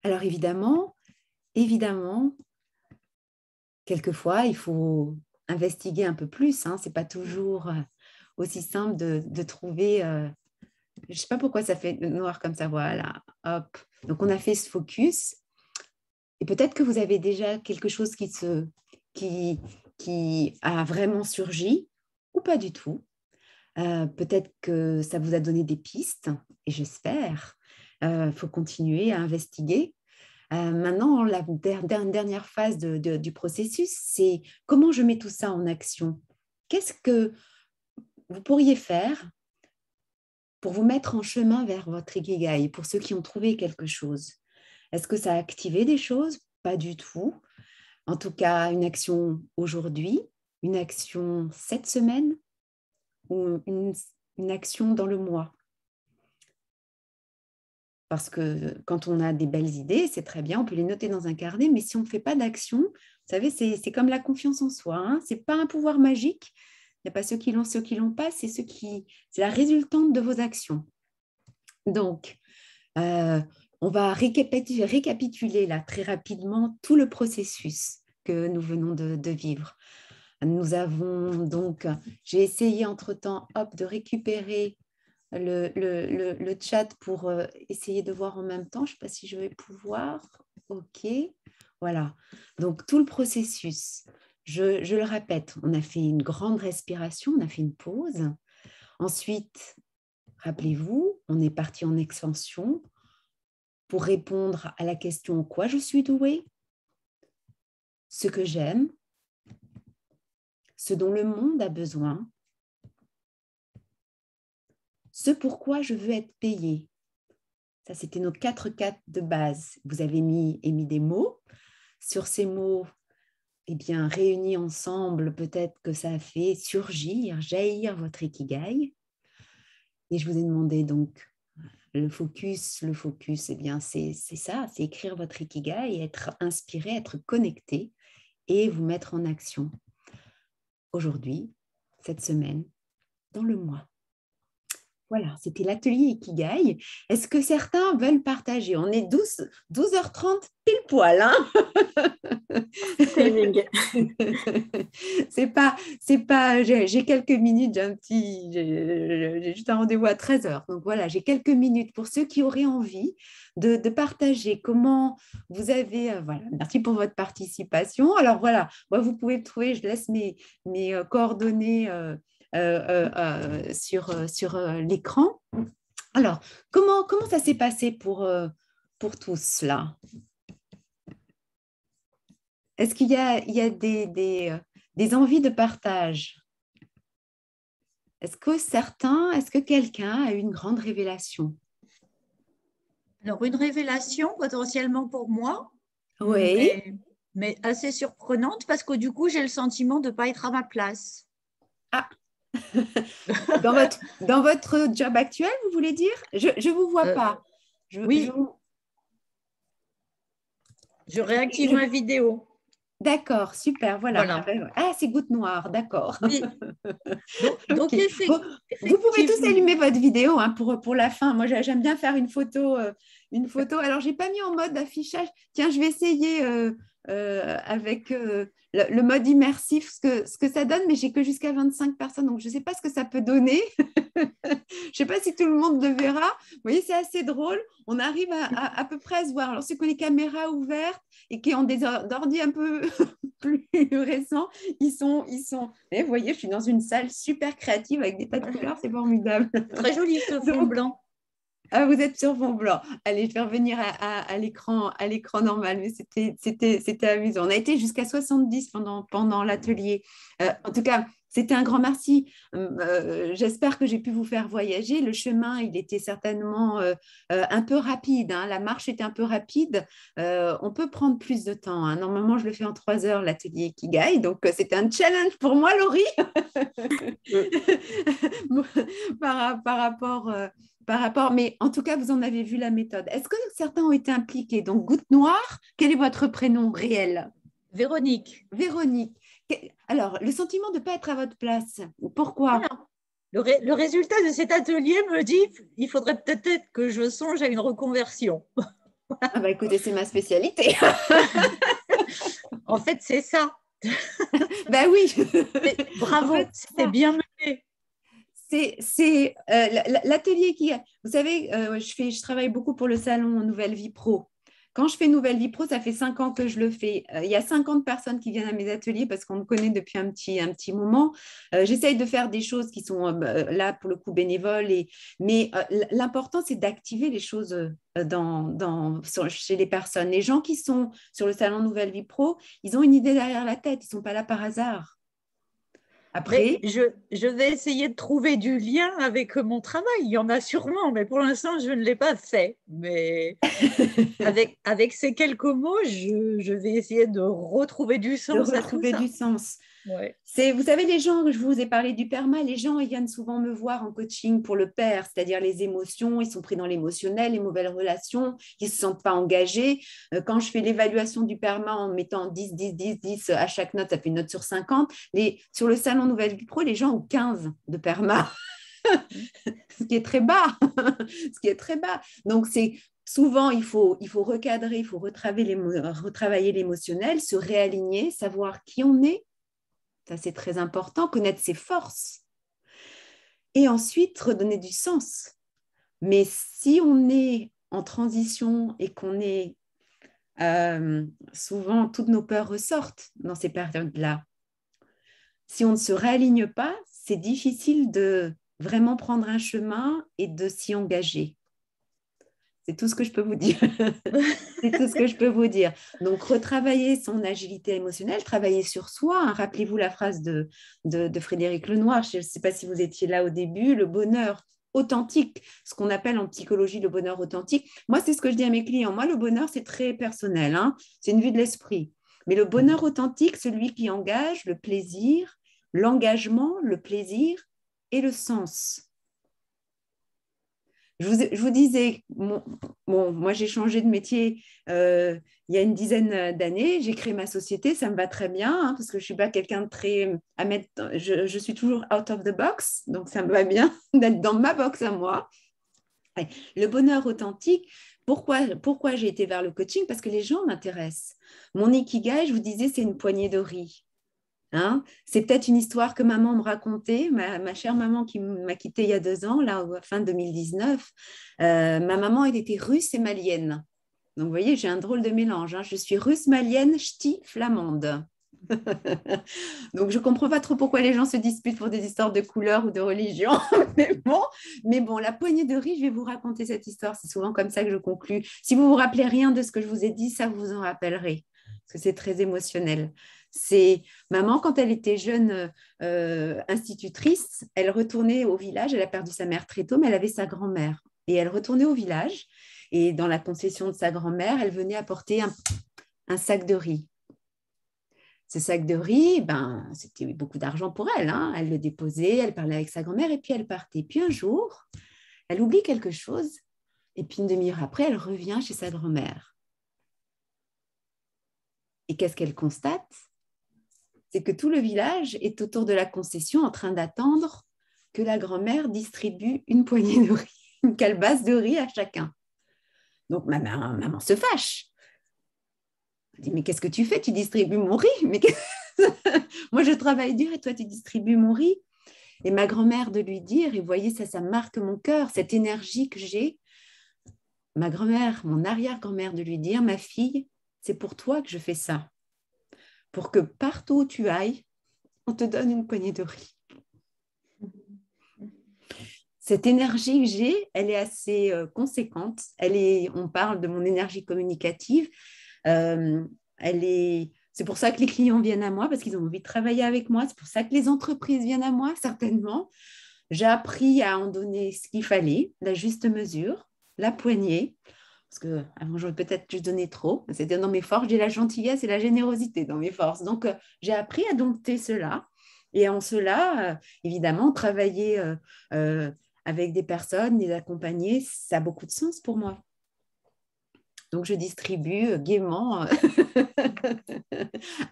Alors évidemment, quelquefois, il faut investiguer un peu plus. Hein. Ce n'est pas toujours aussi simple de trouver... je ne sais pas pourquoi ça fait noir comme ça. Voilà, hop. Donc, on a fait ce focus. Et peut-être que vous avez déjà quelque chose qui a vraiment surgi ou pas du tout. Peut-être que ça vous a donné des pistes et j'espère. Faut continuer à investiguer. Maintenant, la dernière phase du processus, c'est comment je mets tout ça en action. Qu'est-ce que vous pourriez faire pour vous mettre en chemin vers votre Ikigai, pour ceux qui ont trouvé quelque chose? Est-ce que ça a activé des choses? Pas du tout. En tout cas, une action aujourd'hui, une action cette semaine ou une action dans le mois. Parce que quand on a des belles idées, c'est très bien, on peut les noter dans un carnet, mais si on ne fait pas d'action, vous savez, c'est comme la confiance en soi. Hein, ce n'est pas un pouvoir magique. Il n'y a pas ceux qui l'ont pas, c'est la résultante de vos actions. Donc, on va récapituler là très rapidement tout le processus que nous venons de vivre. Nous avons donc, j'ai essayé entre-temps de récupérer le chat pour essayer de voir en même temps. Je ne sais pas si je vais pouvoir. OK, voilà. Donc, tout le processus, je le répète, on a fait une grande respiration, on a fait une pause. Ensuite, rappelez-vous, on est parti en expansion pour répondre à la question « Quoi je suis douée ?» Ce que j'aime, ce dont le monde a besoin, ce pourquoi je veux être payée. Ça, c'était nos 4 de base. Vous avez émis des mots. Sur ces mots, eh bien, réunis ensemble, peut-être que ça a fait surgir, jaillir votre Ikigai. Et je vous ai demandé donc le focus, eh bien, c'est ça, c'est écrire votre Ikigai, être inspiré, être connecté et vous mettre en action. Aujourd'hui, cette semaine, dans le mois. Voilà, c'était l'atelier Ikigai. Est-ce que certains veulent partager? On est 12h30 pile poil. Hein. c'est pas, j'ai quelques minutes, j'ai juste un rendez-vous à 13h. Donc voilà, j'ai quelques minutes pour ceux qui auraient envie de partager comment vous avez, voilà, merci pour votre participation. Alors voilà, moi, vous pouvez me trouver, je laisse mes coordonnées sur l'écran. Alors, comment ça s'est passé pour tous là? Est-ce qu'il y a des envies de partage? Est-ce que quelqu'un a eu une grande révélation? Alors, une révélation potentiellement pour moi, oui. mais assez surprenante parce que du coup, j'ai le sentiment de ne pas être à ma place. Ah. Dans votre job actuel, vous voulez dire? Je ne vous vois pas. Oui. Je réactive ma vidéo. D'accord, super, voilà. Ah, c'est goutte noire, d'accord. Oui. Donc okay. Vous pouvez tous allumer votre vidéo hein, pour la fin. Moi, j'aime bien faire une photo. Alors, je n'ai pas mis en mode affichage. Tiens, je vais essayer avec le mode immersif, ce que ça donne, mais j'ai que jusqu'à 25 personnes, donc je ne sais pas ce que ça peut donner. Je ne sais pas si tout le monde le verra. Vous voyez, c'est assez drôle. On arrive à peu près à se voir. Alors, ceux qui ont les caméras ouvertes et qui ont des ordi un peu plus récents, vous voyez, je suis dans une salle super créative avec des tas de couleurs, c'est formidable. Très joli ce fond blanc. Ah, vous êtes sur fond blanc. Allez, je vais revenir à l'écran normal, mais c'était amusant. On a été jusqu'à 70 pendant l'atelier. En tout cas, c'était un grand merci. J'espère que j'ai pu vous faire voyager. Le chemin, il était certainement un peu rapide, hein. La marche était un peu rapide. On peut prendre plus de temps, hein. Normalement, je le fais en 3 heures, l'atelier Ikigai. Donc, c'était un challenge pour moi, Laurie, par rapport, mais en tout cas, vous en avez vu la méthode. Est-ce que certains ont été impliqués? Donc, Goutte Noire, quel est votre prénom réel? Véronique. Véronique. Alors, le sentiment de ne pas être à votre place, pourquoi? Le résultat de cet atelier me dit il faudrait peut-être que je songe à une reconversion. Ah bah écoutez, c'est ma spécialité. En fait, c'est ça. Ben oui. Bravo, En fait, c'est bien mené. C'est l'atelier qui... Vous savez, je travaille beaucoup pour le salon Nouvelle Vie Pro. Quand je fais Nouvelle Vie Pro, ça fait 5 ans que je le fais. Il y a 50 personnes qui viennent à mes ateliers parce qu'on me connaît depuis un petit moment. J'essaye de faire des choses qui sont là, pour le coup, bénévoles. Mais l'important, c'est d'activer les choses chez les personnes. Les gens qui sont sur le salon Nouvelle Vie Pro, ils ont une idée derrière la tête. Ils ne sont pas là par hasard. Après, je vais essayer de trouver du lien avec mon travail. Il y en a sûrement, mais pour l'instant, je ne l'ai pas fait. Mais avec ces quelques mots, je vais essayer de retrouver du sens à tout ça. Du sens. Ouais. Vous savez, les gens, je vous ai parlé du PERMA, les gens, ils viennent souvent me voir en coaching pour le PER, c'est-à-dire les émotions, ils sont pris dans l'émotionnel, les mauvaises relations, ils ne se sentent pas engagés. Quand je fais l'évaluation du PERMA en mettant 10, 10, 10, 10 à chaque note, ça fait une note sur 50. Sur le salon Nouvelle Vie Pro, les gens ont 15 de PERMA, ce qui est très bas. Ce qui est très bas. Donc, souvent, il faut recadrer, il faut retravailler l'émotionnel, se réaligner, savoir qui on est. Ça, c'est très important, connaître ses forces. Et ensuite, redonner du sens. Mais si on est en transition et qu'on est... souvent, toutes nos peurs ressortent dans ces périodes-là. Si on ne se réaligne pas, c'est difficile de vraiment prendre un chemin et de s'y engager. C'est tout ce que je peux vous dire. C'est tout ce que je peux vous dire. Donc, retravailler son agilité émotionnelle, travailler sur soi. Hein. Rappelez-vous la phrase de Frédéric Lenoir, je ne sais pas si vous étiez là au début, le bonheur authentique, ce qu'on appelle en psychologie le bonheur authentique. Moi, c'est ce que je dis à mes clients. Moi, le bonheur, c'est très personnel. Hein. C'est une vue de l'esprit. Mais le bonheur authentique, celui qui engage le plaisir, l'engagement, le plaisir et le sens. Je vous disais, moi j'ai changé de métier il y a une dizaine d'années, j'ai créé ma société, ça me va très bien, hein, parce que je ne suis pas quelqu'un de très à mettre, je suis toujours out of the box, donc ça me va bien d'être dans ma box à moi. Le bonheur authentique, pourquoi j'ai été vers le coaching? Parce que les gens m'intéressent. Mon Ikigai, je vous disais, c'est une poignée de riz. Hein, c'est peut-être une histoire que maman me racontait, ma chère maman qui m'a quittée il y a 2 ans, là, fin 2019. Ma maman, elle était russe et malienne. Donc, vous voyez, j'ai un drôle de mélange. Hein. Je suis russe, malienne, ch'ti, flamande. Donc, je ne comprends pas trop pourquoi les gens se disputent pour des histoires de couleur ou de religion. mais bon, la poignée de riz, je vais vous raconter cette histoire. C'est souvent comme ça que je conclue. Si vous ne vous rappelez rien de ce que je vous ai dit, ça vous en rappellerez, parce que c'est très émotionnel. C'est maman, quand elle était jeune institutrice, elle retournait au village, elle a perdu sa mère très tôt, mais elle avait sa grand-mère. Et elle retournait au village, et dans la concession de sa grand-mère, elle venait apporter un sac de riz. Ce sac de riz, c'était beaucoup d'argent pour elle. Hein. Elle le déposait, elle parlait avec sa grand-mère, et puis elle partait. Puis un jour, elle oublie quelque chose, et puis une demi-heure après, elle revient chez sa grand-mère. Et qu'est-ce qu'elle constate? C'est que tout le village est autour de la concession en train d'attendre que la grand-mère distribue une poignée de riz, une calebasse de riz à chacun. Donc, maman se fâche. Je dis, mais qu'est-ce que tu fais? Tu distribues mon riz? Moi, je travaille dur et toi, tu distribues mon riz. Et ma grand-mère de lui dire, et vous voyez, ça marque mon cœur, cette énergie que j'ai. Ma grand-mère, mon arrière-grand-mère de lui dire, ma fille, c'est pour toi que je fais ça. Pour que partout où tu ailles, on te donne une poignée de riz. Cette énergie que j'ai, elle est assez conséquente. On parle de mon énergie communicative. C'est pour ça que les clients viennent à moi, parce qu'ils ont envie de travailler avec moi. C'est pour ça que les entreprises viennent à moi, certainement. J'ai appris à en donner ce qu'il fallait, la juste mesure, la poignée. Parce qu'avant, j'aurais peut-être juste donné trop. C'était dans mes forces, j'ai la gentillesse et la générosité dans mes forces. Donc, j'ai appris à dompter cela. Et en cela, évidemment, travailler avec des personnes, les accompagner, ça a beaucoup de sens pour moi. Donc, je distribue gaiement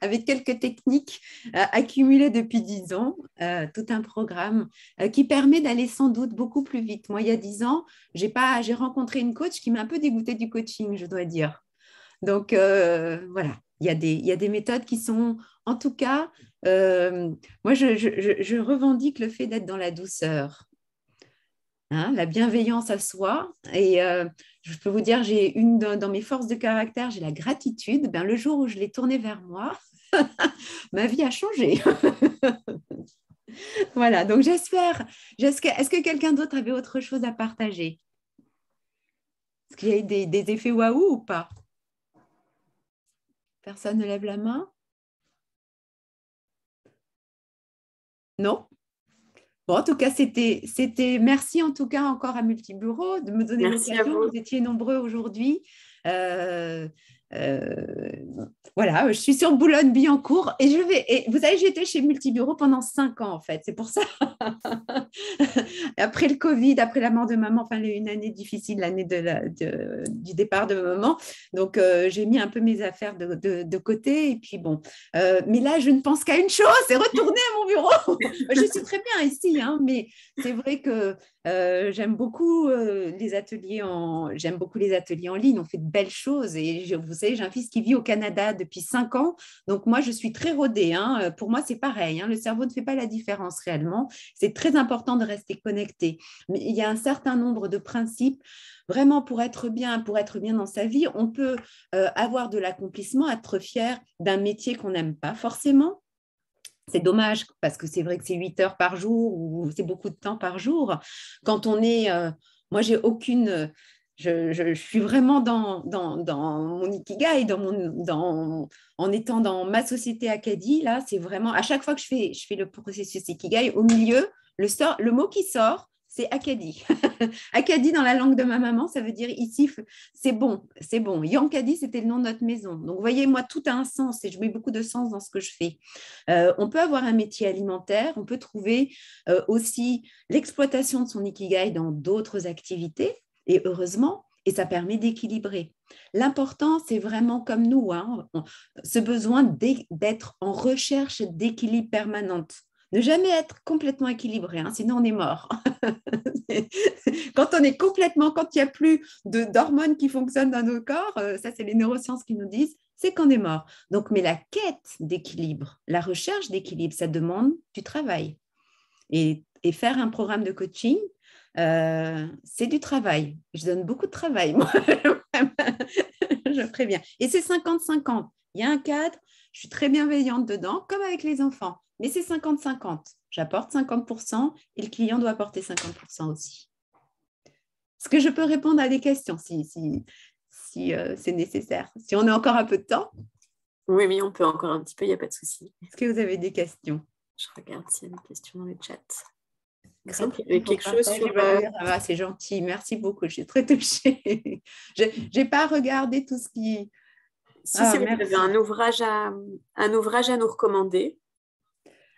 avec quelques techniques accumulées depuis 10 ans, tout un programme qui permet d'aller sans doute beaucoup plus vite. Moi, il y a 10 ans, j'ai rencontré une coach qui m'a un peu dégoûtée du coaching, je dois dire. Donc, voilà, il y a des méthodes qui sont, en tout cas, moi, je revendique le fait d'être dans la douceur. Hein, la bienveillance à soi. Et je peux vous dire, j'ai dans mes forces de caractère, j'ai la gratitude. Ben, le jour où je l'ai tournée vers moi, ma vie a changé. Voilà, donc j'espère. Est-ce que quelqu'un d'autre avait autre chose à partager? Est-ce qu'il y a eu des effets waouh ou pas? Personne ne lève la main? Non? Bon, en tout cas, merci en tout cas encore à Multibureau de me donner l'occasion. Vous étiez nombreux aujourd'hui. Voilà, je suis sur Boulogne-Billancourt et vous savez, j'étais chez Multibureau pendant 5 ans en fait, c'est pour ça. Après le Covid, après la mort de maman, enfin une année difficile, l'année du départ de maman, donc j'ai mis un peu mes affaires de côté et puis bon, mais là je ne pense qu'à une chose, c'est retourner à mon bureau. Je suis très bien ici, hein, mais c'est vrai que j'aime beaucoup les ateliers en ligne, on fait de belles choses et vous savez, j'ai un fils qui vit au Canada depuis 5 ans, donc moi je suis très rodée, hein. Pour moi c'est pareil, hein. Le cerveau ne fait pas la différence réellement, c'est très important de rester connecté, mais il y a un certain nombre de principes vraiment pour être bien dans sa vie. On peut avoir de l'accomplissement, être fier d'un métier qu'on n'aime pas forcément. C'est dommage parce que c'est vrai que c'est 8 heures par jour ou c'est beaucoup de temps par jour. Quand on est, moi j'ai aucune, je suis vraiment dans mon ikigai, en étant dans ma société Acadie. Là, c'est vraiment à chaque fois que je fais le processus ikigai, au milieu, le mot qui sort, c'est Acadie. Acadie dans la langue de ma maman, ça veut dire ici, c'est bon, c'est bon. Yankadi, c'était le nom de notre maison. Donc, vous voyez, moi, tout a un sens et je mets beaucoup de sens dans ce que je fais. On peut avoir un métier alimentaire, on peut trouver aussi l'exploitation de son ikigai dans d'autres activités et heureusement, et ça permet d'équilibrer. L'important, c'est vraiment comme nous, hein, ce besoin d'être en recherche d'équilibre permanente. Ne jamais être complètement équilibré, hein, sinon on est mort. Quand il n'y a plus d'hormones qui fonctionnent dans nos corps, ça c'est les neurosciences qui nous disent, c'est qu'on est mort. Donc, mais la quête d'équilibre, la recherche d'équilibre, ça demande du travail. Et faire un programme de coaching, c'est du travail. Je donne beaucoup de travail, moi. Je préviens. Et c'est 50-50. Il y a un cadre, je suis très bienveillante dedans, comme avec les enfants. Mais c'est 50-50. J'apporte 50% et le client doit apporter 50% aussi. Est-ce que je peux répondre à des questions si c'est nécessaire? Si on a encore un peu de temps? Oui, on peut encore un petit peu, il n'y a pas de souci. Est-ce que vous avez des questions? Je regarde s'il y a des questions dans le chat. Il y avait quelque chose sur... c'est gentil, merci beaucoup, je suis très touchée. Je n'ai pas regardé tout ce qui... Si vous avez un ouvrage à nous recommander.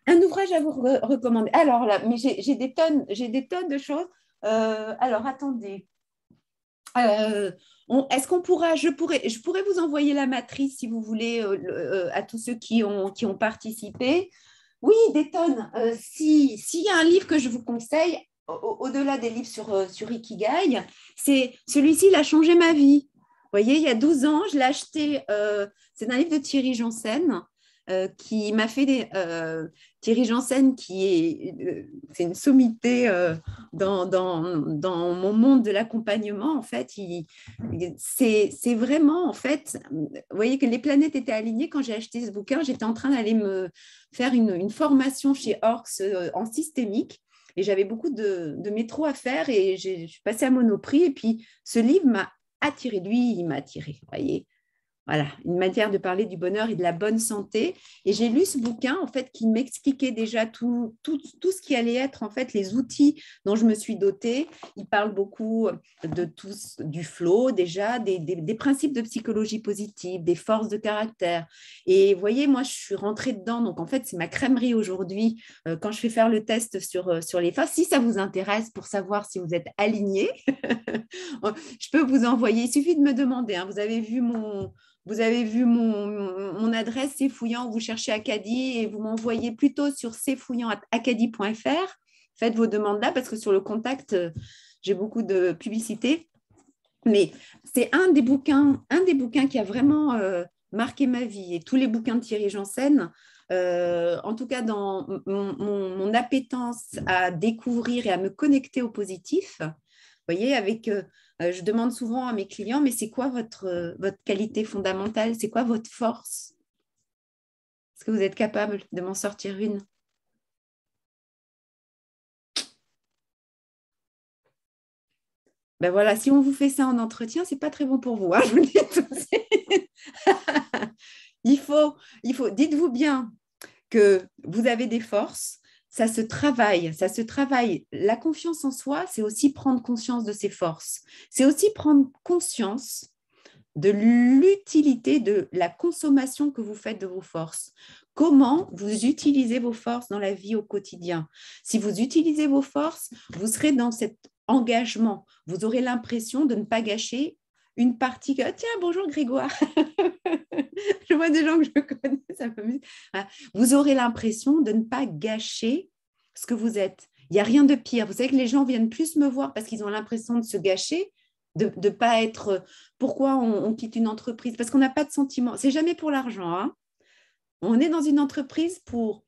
Un ouvrage à vous recommander. Alors là, mais j'ai des tonnes de choses. Alors, attendez. Est-ce qu'on pourra, je pourrais vous envoyer la matrice si vous voulez à tous ceux qui ont participé. Oui, des tonnes. S'il y a un livre que je vous conseille, au-delà des livres sur Ikigai, c'est celui-ci, il a changé ma vie. voyez, il y a 12 ans, je l'ai acheté. C'est un livre de Thierry Janssen qui m'a fait Thierry Janssen, c'est une sommité dans mon monde de l'accompagnement. En fait, c'est vraiment, en fait, vous voyez que les planètes étaient alignées quand j'ai acheté ce bouquin. J'étais en train d'aller me faire une formation chez Orcs en systémique. Et j'avais beaucoup de métro à faire et je suis passée à Monoprix. Et puis, ce livre m'a attiré. Lui, il m'a attiré, vous voyez. Voilà, une manière de parler du bonheur et de la bonne santé. Et j'ai lu ce bouquin, en fait, qui m'expliquait déjà tout ce qui allait être, en fait, les outils dont je me suis dotée. Il parle beaucoup du flow, déjà, des principes de psychologie positive, des forces de caractère. Et vous voyez, moi, je suis rentrée dedans. Donc, en fait, c'est ma crèmerie aujourd'hui. Quand je fais faire le test sur les faces, si ça vous intéresse pour savoir si vous êtes aligné, je peux vous envoyer. Il suffit de me demander. Hein, vous avez vu mon adresse, c'est fouillant, vous cherchez Acadie et vous m'envoyez plutôt sur cfouillant@acadie.fr. Faites vos demandes là parce que sur le contact, j'ai beaucoup de publicité. Mais c'est un des bouquins qui a vraiment marqué ma vie. Et tous les bouquins de Thierry Janssen, en tout cas dans mon appétence à découvrir et à me connecter au positif, vous voyez, je demande souvent à mes clients, mais c'est quoi votre qualité fondamentale? C'est quoi votre force? Est-ce que vous êtes capable de m'en sortir une? Ben voilà, si on vous fait ça en entretien, c'est pas très bon pour vous, hein, je vous le dis tout de suite. Dites-vous bien que vous avez des forces. Ça se travaille. La confiance en soi, c'est aussi prendre conscience de ses forces. C'est aussi prendre conscience de l'utilité de la consommation que vous faites de vos forces. Comment vous utilisez vos forces dans la vie au quotidien? Si vous utilisez vos forces, vous serez dans cet engagement. Vous aurez l'impression de ne pas gâcher une partie. Tiens, bonjour Grégoire. Je vois des gens que je connais, ça m'amuse. Vous aurez l'impression de ne pas gâcher ce que vous êtes. Il n'y a rien de pire. Vous savez que les gens viennent plus me voir parce qu'ils ont l'impression de se gâcher, de ne pas être… Pourquoi on quitte une entreprise? Parce qu'on n'a pas de sentiment. C'est jamais pour l'argent. Hein. On est dans une entreprise pour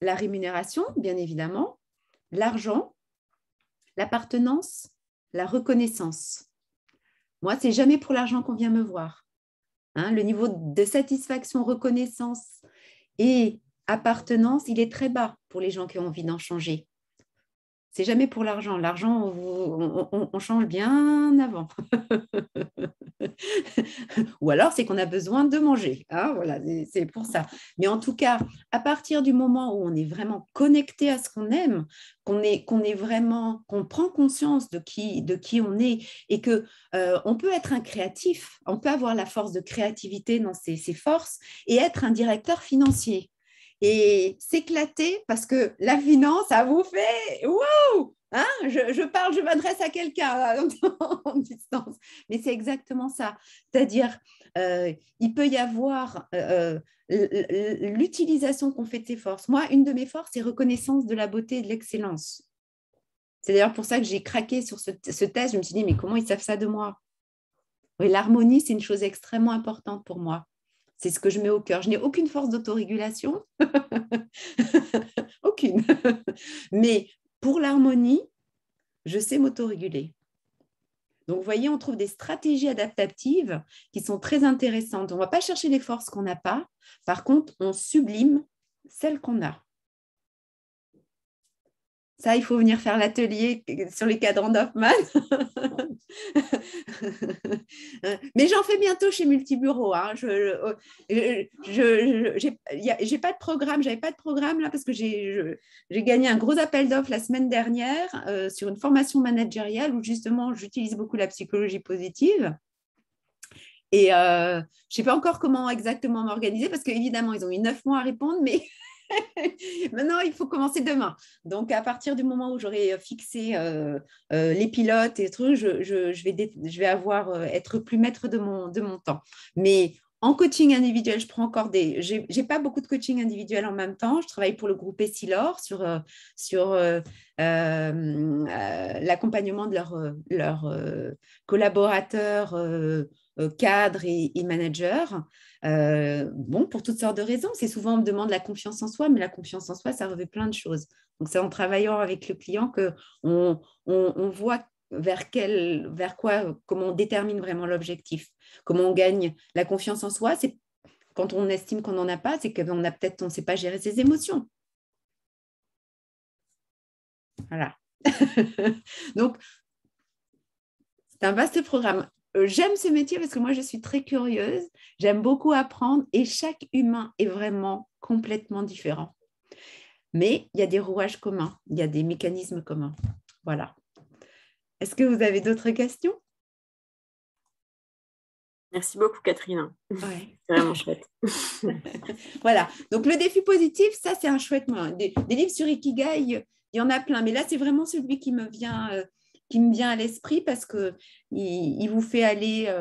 la rémunération, bien évidemment, l'argent, l'appartenance, la reconnaissance. Moi, c'est jamais pour l'argent qu'on vient me voir. Hein, le niveau de satisfaction, reconnaissance et appartenance, il est très bas pour les gens qui ont envie d'en changer. C'est jamais pour l'argent. L'argent, on change bien avant. Ou alors, c'est qu'on a besoin de manger. Hein, voilà, c'est pour ça. Mais en tout cas, à partir du moment où on est vraiment connecté à ce qu'on aime, qu'on prend conscience de qui on est et que on peut être un créatif, on peut avoir la force de créativité dans ses forces et être un directeur financier. Et s'éclater parce que la finance, ça vous fait wow, hein, je m'adresse à quelqu'un en distance, mais c'est exactement ça. C'est-à-dire, il peut y avoir l'utilisation qu'on fait de ses forces. Moi, une de mes forces, c'est reconnaissance de la beauté et de l'excellence. C'est d'ailleurs pour ça que j'ai craqué sur ce test. Je me suis dit, mais comment ils savent ça de moi? Oui, l'harmonie, c'est une chose extrêmement importante pour moi. C'est ce que je mets au cœur. Je n'ai aucune force d'autorégulation. Aucune. Mais pour l'harmonie, je sais m'autoréguler. Donc, vous voyez, on trouve des stratégies adaptatives qui sont très intéressantes. On ne va pas chercher les forces qu'on n'a pas. Par contre, on sublime celles qu'on a. Ça, il faut venir faire l'atelier sur les cadrans d'Hoffman. Mais j'en fais bientôt chez Multibureau. Hein. J'ai pas de programme, j'avais pas de programme là parce que j'ai gagné un gros appel d'offres la semaine dernière sur une formation managériale où justement j'utilise beaucoup la psychologie positive. Et je ne sais pas encore comment exactement m'organiser parce qu'évidemment, ils ont eu 9 mois à répondre, mais maintenant, il faut commencer demain. Donc, à partir du moment où j'aurai fixé les pilotes et trucs, je vais être plus maître de mon temps. Mais en coaching individuel, je prends encore j'ai pas beaucoup de coaching individuel en même temps. Je travaille pour le groupe Essilor sur l'accompagnement de leurs collaborateurs cadre et manager. Bon, pour toutes sortes de raisons. C'est souvent, on me demande la confiance en soi, mais la confiance en soi, ça revêt plein de choses. Donc, c'est en travaillant avec le client qu'on voit vers quoi, comment on détermine vraiment l'objectif, comment on gagne la confiance en soi. C'est quand on estime qu'on n'en a pas, c'est qu'on a peut-être, on ne sait pas gérer ses émotions. Voilà. Donc, c'est un vaste programme. J'aime ce métier parce que moi, je suis très curieuse. J'aime beaucoup apprendre et chaque humain est vraiment complètement différent. Mais il y a des rouages communs, il y a des mécanismes communs. Voilà. Est-ce que vous avez d'autres questions? Merci beaucoup, Catherine. Ouais. C'est vraiment chouette. Voilà. Donc, le défi positif, ça, c'est un chouette moyen. Des livres sur Ikigai, il y en a plein. Mais là, c'est vraiment celui qui me vient à l'esprit parce qu'il vous fait aller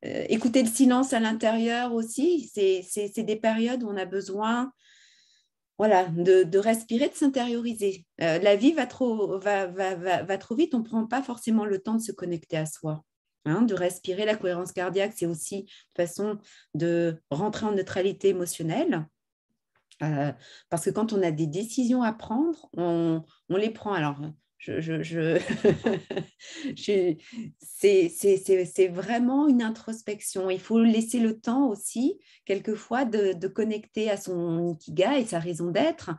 écouter le silence à l'intérieur aussi. C'est des périodes où on a besoin de respirer, de s'intérioriser. La vie va trop vite, on ne prend pas forcément le temps de se connecter à soi. De respirer, la cohérence cardiaque, c'est aussi une façon de rentrer en neutralité émotionnelle. Parce que quand on a des décisions à prendre, on les prend. Alors, c'est vraiment une introspection. Il faut laisser le temps aussi, quelquefois, de connecter à son ikigai et sa raison d'être.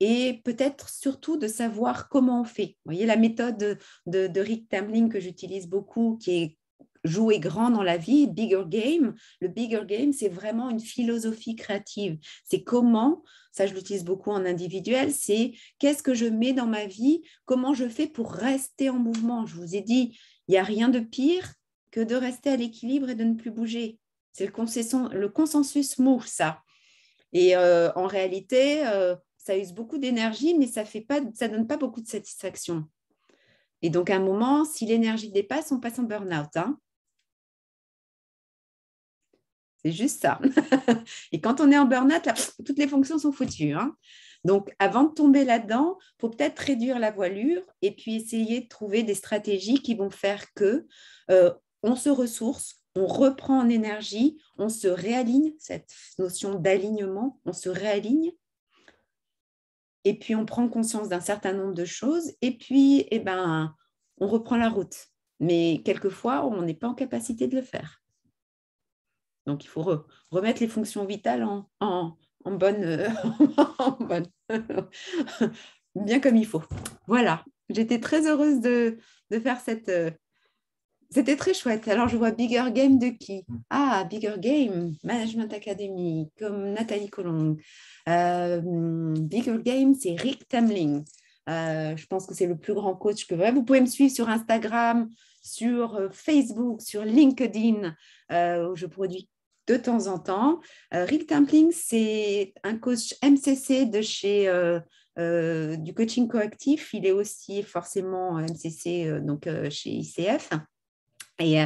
Et peut-être surtout de savoir comment on fait. Vous voyez, la méthode de Rick Tamling que j'utilise beaucoup, qui est jouer grand dans la vie, bigger game. Le bigger game, c'est vraiment une philosophie créative. C'est comment, ça je l'utilise beaucoup en individuel, c'est qu'est-ce que je mets dans ma vie, comment je fais pour rester en mouvement. Je vous ai dit, il n'y a rien de pire que de rester à l'équilibre et de ne plus bouger. C'est le consensus mou, ça. Et en réalité, ça use beaucoup d'énergie, mais ça ne donne pas beaucoup de satisfaction. Et donc, à un moment, si l'énergie dépasse, on passe en burn-out. C'est juste ça. Et quand on est en burn-out, là, toutes les fonctions sont foutues. Donc, avant de tomber là-dedans, il faut peut-être réduire la voilure et puis essayer de trouver des stratégies qui vont faire que on se ressource, on reprend en énergie, on se réaligne, cette notion d'alignement, on se réaligne. Et puis, on prend conscience d'un certain nombre de choses et puis, on reprend la route. Mais quelquefois, on n'est pas en capacité de le faire. Donc, il faut remettre les fonctions vitales en bonne, bien comme il faut. Voilà, j'étais très heureuse de faire cette... C'était très chouette. Alors, je vois Bigger Game de qui? Ah, Bigger Game, Management Academy, comme Nathalie Colomb. Bigger Game, c'est Rick Tamling. Je pense que c'est le plus grand coach que vous pouvez me suivre sur Instagram, sur Facebook, sur LinkedIn, où je produis de temps en temps. Rick Tamling, c'est un coach MCC de chez du coaching coactif. Il est aussi forcément MCC chez ICF. Et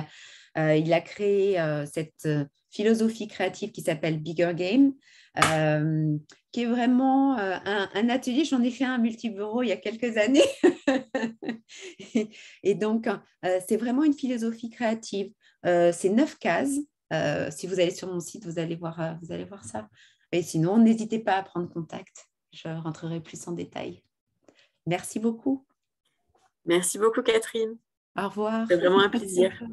il a créé cette philosophie créative qui s'appelle Bigger Game, qui est vraiment un atelier. J'en ai fait un multi-bureau il y a quelques années. Et donc, c'est vraiment une philosophie créative. C'est 9 cases. Si vous allez sur mon site, vous allez voir ça. Et sinon, n'hésitez pas à prendre contact. Je rentrerai plus en détail. Merci beaucoup. Merci beaucoup, Catherine. Au revoir. C'est vraiment un plaisir. À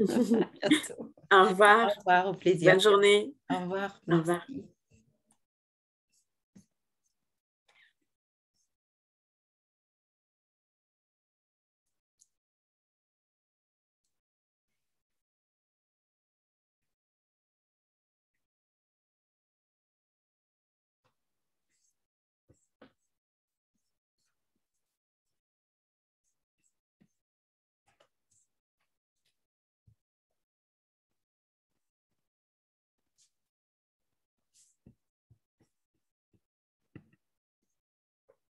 bientôt. Au revoir. Au revoir, au plaisir. Bonne journée. Au revoir. Au revoir. Merci.